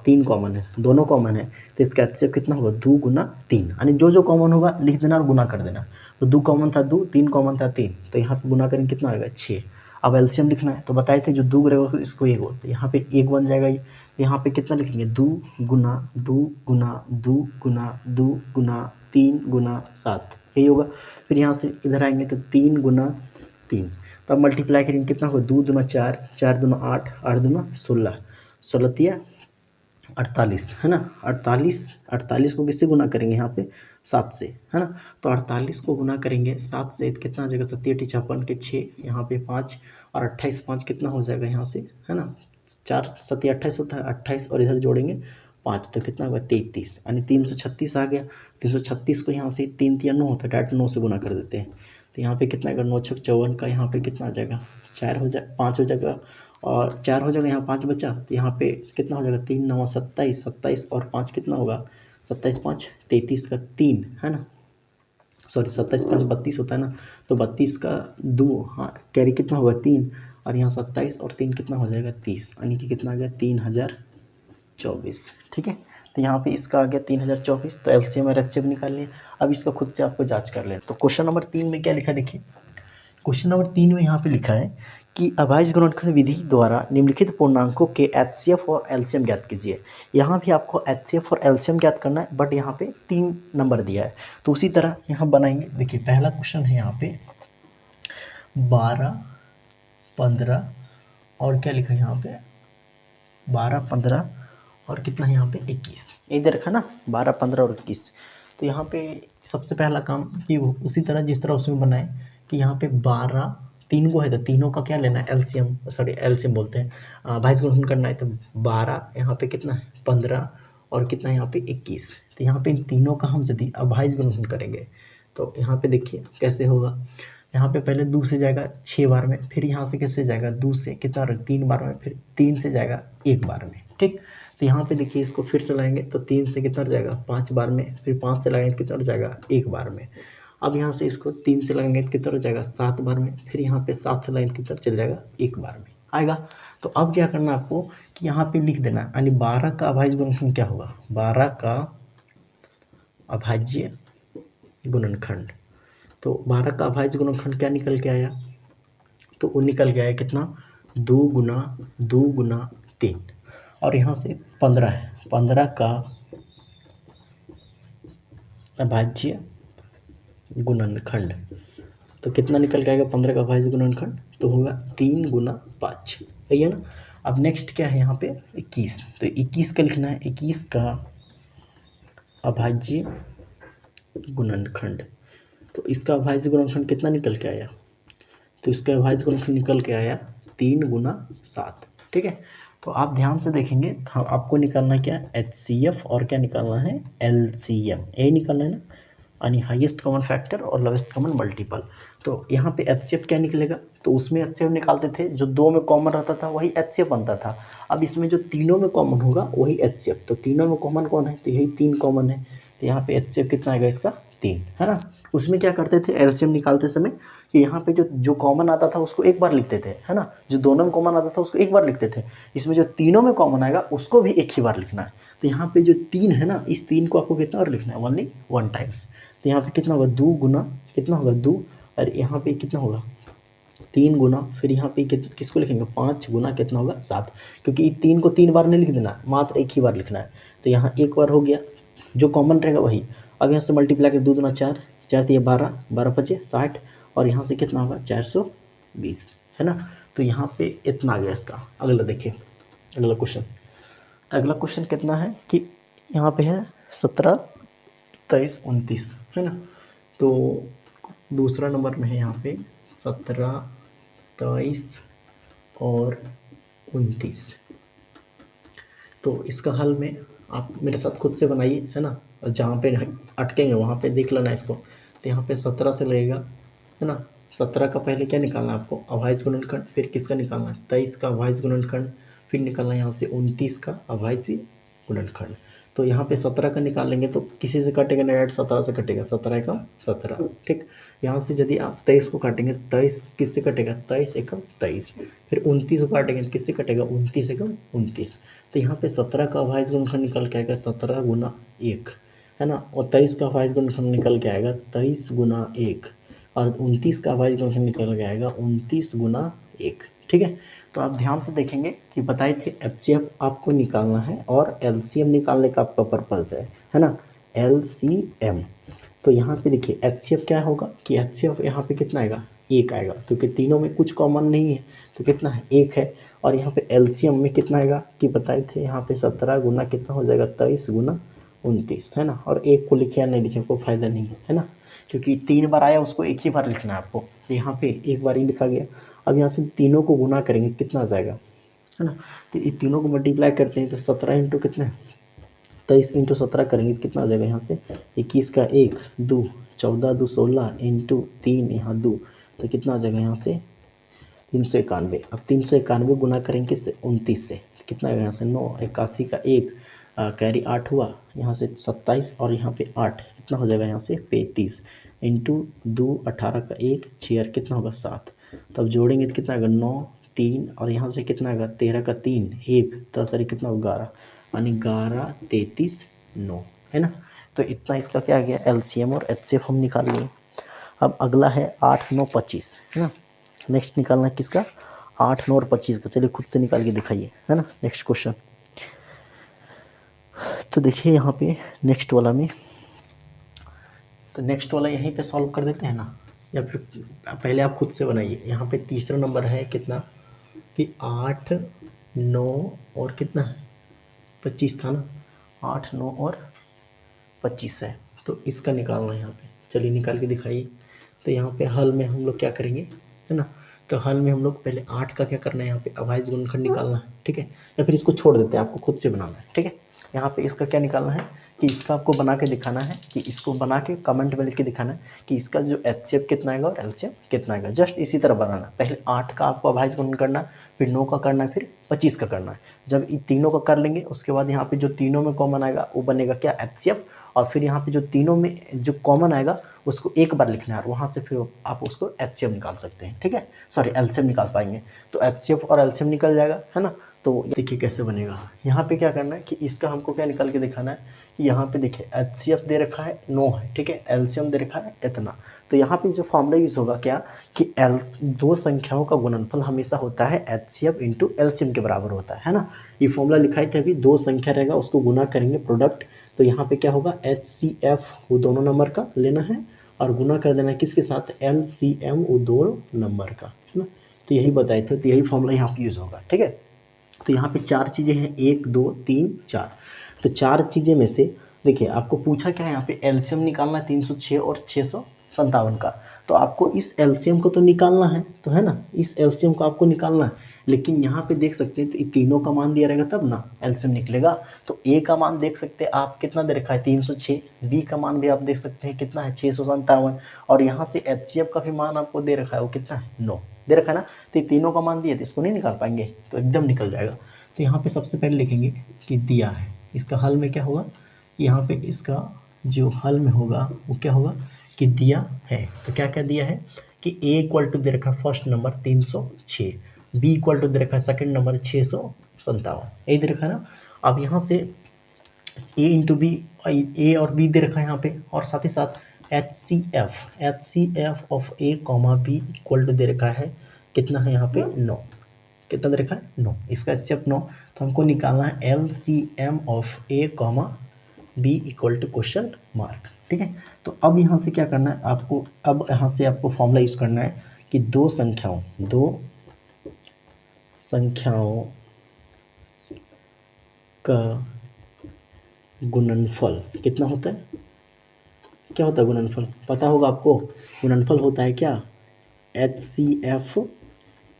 [SPEAKER 1] 3 कॉमन है, दोनों कॉमन है, तो इसका HCF कितना होगा 2 गुना 3, यानी जो कॉमन होगा लिख देना और गुना कर देना। तो 2 कॉमन था 2, 3 कॉमन था 3, तो यहाँ पे गुना करेंगे कितना आएगा 6। अब LCM लिखना है तो बताए थे जो 2 रहेगा इसको 1 हो, तो यहाँ पे 1 बन जाएगा ये, तो यहाँ पे कितना लिखेंगे 2 गुना 2 गुना 2 गुना 2 गुना 3 गुना 7, यही होगा। फिर यहाँ से इधर आएंगे तो 3 गुना 3, तो अब मल्टीप्लाई करेंगे कितना होगा 2 दूना 4, 4 दूना 8, 8 दूना 16, 16 तिया 48, है ना। 48 को किससे गुना करेंगे यहाँ पे 7 से, है ना। तो 48 को गुना करेंगे 7 से तो कितना हो जाएगा 7 56 के 6, यहाँ पे 5 और 28 5 कितना हो जाएगा यहाँ से, है ना। 4 7 28 होता है, 28 और इधर जोड़ेंगे 5 तो कितना होगा 33, यानी 336 आ गया। 336 को यहाँ से 3 तिया 9 होता है, डायरेक्ट 9 से गुना कर देते हैं। तो यहाँ पे कितना आएगा 9 छक 54 का यहाँ पे कितना आ जाएगा 4 हो जाए 5 हो जाएगा, और 4 हो जाएगा, यहाँ 5 बचा तो यहाँ पे कितना हो जाएगा 3 9 27, 27 और 5 कितना होगा 27 5 33 का 3, है ना। 27 5 32 होता है ना, तो 32 का 2, हाँ कैरी कितना होगा 3, और यहाँ 27 और 3 कितना हो जाएगा 30, यानी कि कितना आ गया 3024। ठीक है, तो यहाँ पे इसका आ गया 3024, तो LCM और HCF निकाल लिया। अब इसका खुद से आपको जांच कर लेना। तो क्वेश्चन नंबर 3 में क्या लिखा देखिए, क्वेश्चन नंबर 3 में यहाँ पे लिखा है कि अभाज्य गुणनखंड विधि द्वारा निम्नलिखित पूर्णांकों के HCF और LCM ज्ञात कीजिए। यहाँ भी आपको HCF और LCM ज्ञात करना है, बट यहाँ पे 3 नंबर दिया है, तो उसी तरह यहाँ बनाएंगे। देखिए पहला क्वेश्चन है यहाँ पे 12 15 और क्या लिखा है यहाँ पे 12 15 और कितना है यहाँ पे 21, इधर रखा ना 12 15 और 21। तो यहाँ पे सबसे पहला काम कि उसी तरह जिस तरह उसमें बनाए कि यहाँ पे 12 3 को है तो तीनों का क्या लेना है LCM बोलते हैं, अभाज्य गुणनखंड करना है। तो 12 यहाँ पे कितना है 15 और कितना है यहाँ पे 21, तो यहाँ पे इन तीनों का हम यदि अभाज्य गुणनखंड करेंगे तो यहाँ पे देखिए कैसे होगा। यहाँ पे पहले 2 से जाएगा 6 बार में, फिर यहाँ से कैसे जाएगा 2 से कितना 3 बार में, फिर 3 से जाएगा 1 बार में। ठीक, तो यहाँ पे देखिए इसको फिर से लाएंगे तो 3 से कितना जाएगा 5 बार में, फिर 5 से लगाएंगे कितना जाएगा 1 बार में। अब यहाँ से इसको 3 से लगाएंगे तो कितना जाएगा 7 बार में, फिर यहाँ पे 7 से लगाएंगे कितना चल जाएगा 1 बार में आएगा। तो अब क्या करना आपको कि यहाँ पे लिख देना, यानी 12 का अभाज्य गुणनखंड क्या होगा, 12 का अभाज्य गुणनखंड। तो 12 का अभाज्य गुणनखंड क्या निकल के आया, तो वो निकल गया है कितना 2 गुना 2 गुना 3, और यहाँ से 15 है, 15 का अभाज्य गुणनखंड तो कितना निकल के आएगा 15 का अभाज्य गुणनखंड तो होगा 3 गुना 5, यही है ना। अब नेक्स्ट क्या है यहाँ पे 21, तो 21 का लिखना है, 21 का अभाज्य गुणनखंड। तो इसका अभाज्य गुणनखंड कितना निकल के आया, तो इसका अभाज्य गुणनखंड निकल के आया 3 गुना 7। ठीक है, तो आप ध्यान से देखेंगे तो आपको निकालना क्या HCF और क्या निकालना है LCM, यही निकालना है ना। यानी हाईएस्ट कॉमन फैक्टर और लोवेस्ट कॉमन मल्टीपल। तो यहाँ पे एचसीएफ क्या निकलेगा, तो उसमें एचसीएफ निकालते थे जो 2 में कॉमन रहता था वही एचसीएफ बनता था। अब इसमें जो तीनों में कॉमन होगा वही एचसीएफ, तो तीनों में कॉमन कौन है, तो यही 3 कॉमन है, तो यहाँ पे एचसीएफ कितना आएगा इसका 3, है ना। उसमें क्या करते थे एलसीएम निकालते समय कि यहाँ पे जो कॉमन आता था उसको एक बार लिखते थे, है ना, जो दोनों में कॉमन आता था उसको एक बार लिखते थे। इसमें जो तीनों में कॉमन आएगा उसको भी एक ही बार लिखना है। तो यहाँ पे जो 3 है ना, इस 3 को आपको कितना बार लिखना है, ओनली 1 टाइम्स। तो यहाँ पे कितना होगा 2 गुना कितना होगा 2, और यहाँ पे कितना होगा 3 गुना, फिर यहाँ पे किसको लिखेंगे 5 गुना कितना होगा 7, क्योंकि 3 को 3 बार नहीं लिख देना, मात्र एक ही बार लिखना है। तो यहाँ एक बार हो गया, जो कॉमन रहेगा वही। अब यहाँ से मल्टीप्लाई कर 2 दूना 4, 4 तो ये 12, 12 पचे 60, और यहाँ से कितना होगा 420, है ना। तो यहाँ पे इतना आ गया इसका। अगला देखिए, अगला क्वेश्चन। अगला क्वेश्चन कितना है कि यहाँ पे है 17, 23, 29, है ना। तो दूसरा नंबर में है यहाँ पे 17, 23 और 29। तो इसका हल में आप मेरे साथ खुद से बनाइए, है ना, और जहाँ पे अटकेंगे वहाँ पे देख लेना इसको। तो यहाँ पे 17 से लगेगा, है ना। 17 का पहले क्या निकालना है आपको, अभाज्य गुणनखंड, फिर किसका निकालना है 23 का अभाज्य गुणनखंड, फिर निकालना है यहाँ से 29 का अभाज्य गुणनखंड। तो यहाँ पे 17 का निकालेंगे तो किसी से कटेगा ना, डायरेक्ट 17 से कटेगा, 17 एकम 17, ठीक। यहाँ से यदि आप 23 को काटेंगे, 23 किससे कटेगा 23 एकम 23, फिर 29 को काटेंगे तो किससे कटेगा 29 एकम 29। तो यहाँ पे 17 का अभाज्य गुणनखंड निकल के आएगा 17 गुना 1, है ना, और 23 का अभाज्य गुणनखंड निकल के आएगा 23 गुना 1, और 29 का अभाज्य गुणनखंड निकल के आएगा 29 गुना 1, ठीक है। तो आप ध्यान से देखेंगे कि बताए थे एचसीएफ आपको निकालना है और एलसीएम निकालने का आपका पर्पज़ है ना, एलसीएम। तो यहाँ पे देखिए एचसीएफ क्या होगा कि एचसीएफ यहाँ पे कितना आएगा 1 आएगा, क्योंकि तीनों में कुछ कॉमन नहीं है, तो कितना है 1 है। और यहाँ पे एलसीएम में कितना आएगा कि बताए थे यहाँ पे 17 गुना कितना हो जाएगा 23 गुना 29, है ना। और 1 को लिखे या नहीं लिखे कोई फ़ायदा नहीं है ना, क्योंकि 3 बार आया उसको एक ही बार लिखना है आपको। तो यहाँ पे एक बार ही लिखा गया। अब यहाँ से तीनों को गुना करेंगे कितना आ जाएगा, है ना। तो ये तीनों को मल्टीप्लाई करते हैं तो 17 इंटू कितना 23 इंटू 17 करेंगे तो कितना आ जाएगा यहाँ से 21 का 1 2 14 2 16 इंटू 3 यहाँ 2, तो कितना आ जाएगा यहाँ से 391। अब 391 गुना करेंगे किससे 29 से, तो कितना आएगा यहाँ से 9, 81 का 1 कैरी 8 हुआ, यहाँ से 27 और यहाँ पे 8 कितना हो जाएगा यहाँ से 35 इंटू 2 18 का 1 6 कितना होगा 7। तब जोड़ेंगे तो कितना आएगा 9 3, और यहाँ से कितना आएगा 13 का 3 1 10 अरे कितना 11, यानी 11 33 9, है ना। तो इतना इसका क्या आ गया एलसीएम और एचसीएफ हम निकाल लिए। अब अगला है 8 9 25, है ना। नेक्स्ट निकालना है किसका 8 9 और 25 का। चलिए खुद से निकाल के दिखाइए, है ना। नेक्स्ट क्वेश्चन तो देखिए यहाँ पे नेक्स्ट वाला में, तो नेक्स्ट वाला यहीं पे सॉल्व कर देते हैं ना, या फिर पहले आप खुद से बनाइए। यहाँ पे तीसरा नंबर है कितना कि 8 9 और कितना 25 था ना, 8 9 और 25 है, तो इसका निकालना है यहाँ पे। चलिए निकाल के दिखाइए। तो यहाँ पे हल में हम लोग क्या करेंगे, है ना। तो हल में हम लोग पहले 8 का क्या करना है यहाँ पे अभाज्य गुणनखंड निकालना है, ठीक है, या फिर इसको छोड़ देते हैं, आपको खुद से बनाना है, ठीक है। यहाँ पे इसका क्या निकालना है कि इसका आपको बना के दिखाना है, कि इसको बना के कमेंट में लिख के दिखाना है कि इसका जो एचसीएफ कितना आएगा और एलसीएम कितना आएगा। जस्ट इसी तरह बनाना है, पहले 8 का आपको अभाज्य गुणन करना है, फिर 9 का करना है, फिर 25 का करना है। जब इन तीनों का कर लेंगे उसके बाद यहाँ पे जो तीनों में कॉमन आएगा वो बनेगा क्या एचसीएफ, और फिर यहाँ पे जो तीनों में जो कॉमन आएगा उसको एक बार लिखना है, और वहाँ से फिर आप उसको एचसीएफ निकाल सकते हैं, ठीक है, सॉरी एलसीएम निकाल पाएंगे। तो एचसीएफ और एलसीएम निकल जाएगा, है ना। तो देखिए कैसे बनेगा। यहाँ पे क्या करना है कि इसका हमको क्या निकाल के दिखाना है कि यहाँ पे देखिए एचसीएफ दे रखा है 9 है, ठीक है, एलसीएम दे रखा है इतना। तो यहाँ पे जो फॉर्मूला यूज़ होगा क्या कि दो संख्याओं का गुणनफल हमेशा होता है एचसीएफ इंटू एलसीएम के बराबर होता है ना। ये फॉर्मूला लिखाई थी अभी, दो संख्या रहेगा उसको गुना करेंगे प्रोडक्ट, तो यहाँ पे क्या होगा एचसीएफ वो दोनों नंबर का लेना है और गुना कर देना है किसके साथ एलसीएम वो दोनों नंबर का, है ना। तो यही बताए थे, तो यही फॉर्मूला यहाँ पे यूज़ होगा, ठीक है। तो यहाँ पे 4 चीज़ें हैं 1 2 3 4। तो 4 चीज़ें में से देखिए आपको पूछा क्या है यहाँ पे एलसीएम निकालना है 306 और 657 का। तो आपको इस एलसीएम को तो निकालना है, तो है ना, इस एलसीएम को आपको निकालना है। लेकिन यहाँ पे देख सकते हैं तो ये तीनों का मान दिया रहेगा तब ना एलसीएम निकलेगा। तो ए का मान देख सकते हैं आप कितना दे रखा है 306, बी का मान भी आप देख सकते हैं कितना है 657, और यहाँ से एचसीएफ का भी मान आपको दे रखा है वो कितना है 9 दे रखा है ना। तो ये तीनों का मान दिए तो इसको नहीं निकाल पाएंगे, तो एकदम निकल जाएगा। तो यहाँ पे सबसे पहले लिखेंगे कि दिया है, इसका हल में क्या होगा, यहाँ पे इसका जो हल में होगा वो क्या होगा कि दिया है। तो क्या क्या दिया है कि ए इक्वल टू दे रखा है first number 306, B equal to दे रखा है सेकंड नंबर 657, यही दे रखा है ना। अब यहाँ से ए इंटू बी, ए और बी दे रखा है यहाँ पे, और साथ ही साथ H C F of A comma B equal to दे रखा है कितना है यहाँ पे 9, कितना दे रखा है 9, इसका एच सी एफ 9। तो हमको निकालना है L C M of A comma B equal to question mark, ठीक है। तो अब यहाँ से क्या करना है आपको, अब यहाँ से आपको फॉर्मूला यूज़ करना है कि दो संख्याओं का गुणनफल कितना होता है, क्या होता है गुणनफल, पता होगा आपको। गुणनफल होता है क्या, H C F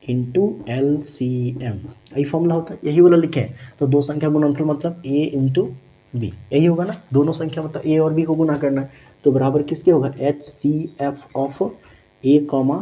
[SPEAKER 1] into L C M, यही फॉर्मूला होता है, यही वाला लिखे हैं। तो दो संख्या गुणनफल मतलब ए इंटू बी, यही होगा ना, दोनों संख्या मतलब ए और बी को गुना करना है। तो बराबर किसके होगा, H C F of A comma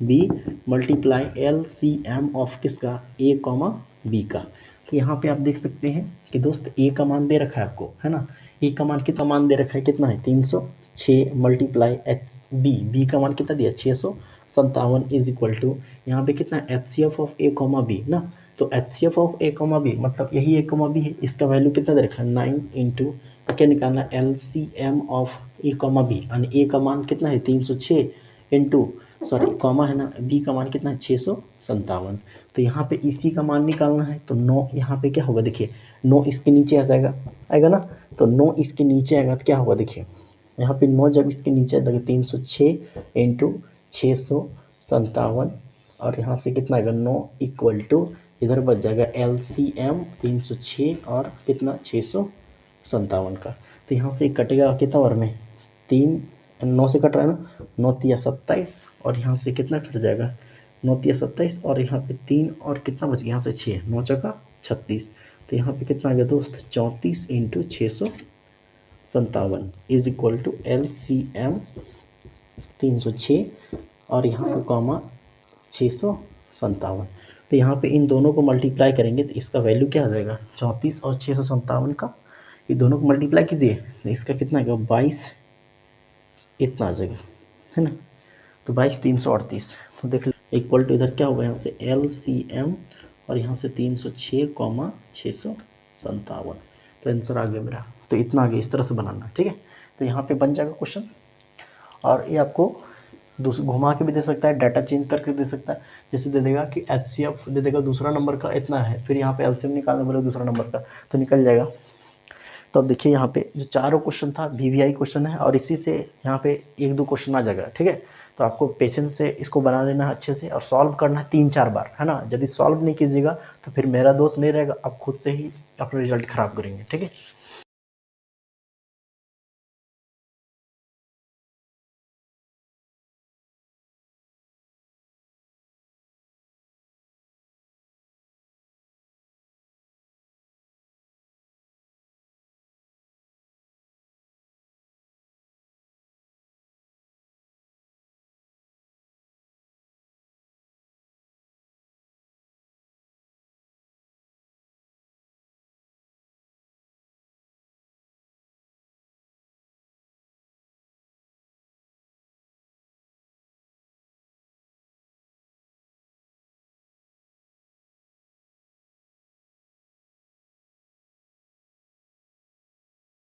[SPEAKER 1] B multiply L C M of किसका, ए कॉमा बी का। तो यहाँ पे आप देख सकते हैं कि दोस्त ए का मान दे रखा है आपको, है ना, ए का मान कितना मान दे रखा है, कितना है 306 मल्टीप्लाई एच बी का मान कितना दिया 657 इज इक्वल टू यहाँ पे कितना H C F of A comma B ना। तो H C F of A comma B मतलब यही ए कॉमा बी है, इसका वैल्यू कितना दे रखा है 9 इंटू क्या निकालना L C M of A comma B, यानी ए का मान कितना है 306 इंटू सॉरी कॉमा है ना, बी का मान कितना है 657। तो यहाँ पे इसी का मान निकालना है। तो 9 यहाँ पे क्या होगा देखिए, 9 इसके नीचे आ जाएगा, आएगा ना। तो 9 इसके नीचे आएगा तो क्या होगा देखिए, यहाँ पे 9 जब इसके नीचे आएगा 306 इंटू 657, और यहाँ से कितना आएगा 9 इक्वल टू इधर बच जाएगा एल सी एम 306 और कितना 657 का। तो यहाँ से कटेगा कितना बार में 3, 9 से कट रहा है ना, 9 तिया 27, और यहाँ से कितना कट जाएगा 9 तिया 27, और यहाँ पे 3 और कितना बच गया यहाँ से 6, 9 चौका 36। तो यहाँ पे कितना आ गया दोस्त 34 into 657 is equal to L C M 306 और यहाँ से कॉमा 657। तो यहाँ पे इन दोनों को मल्टीप्लाई करेंगे तो इसका वैल्यू क्या आ जाएगा 34 और 657 का, ये दोनों को मल्टीप्लाई कीजिए तो इसका कितना आएगा 22 इतना आ जाएगा, है ना। तो 22 338, तो देख इक्वल टू इधर क्या होगा यहाँ से एल सी एम और यहाँ से 306 कॉमा 657। तो आंसर आ गया मेरा। तो इतना आ गया, इस तरह से बनाना, ठीक है। तो यहाँ पे बन जाएगा क्वेश्चन, और ये आपको घुमा के भी दे सकता है, डाटा चेंज करके दे सकता है। जैसे दे देगा कि एच सी एफ दे देगा दूसरा नंबर का इतना है, फिर यहाँ पे एलसीएम निकालने बोले दूसरा नंबर का, तो निकल जाएगा। तो अब देखिए यहाँ पे जो चारों क्वेश्चन था वीवीआई क्वेश्चन है, और इसी से यहाँ पे 1-2 क्वेश्चन आ जाएगा, ठीक है। तो आपको पेशेंस से इसको बना लेना है अच्छे से, और सॉल्व करना है 3-4 बार, है ना। यदि सॉल्व नहीं कीजिएगा तो फिर मेरा दोष नहीं रहेगा, आप खुद से ही अपना रिजल्ट ख़राब करेंगे, ठीक है।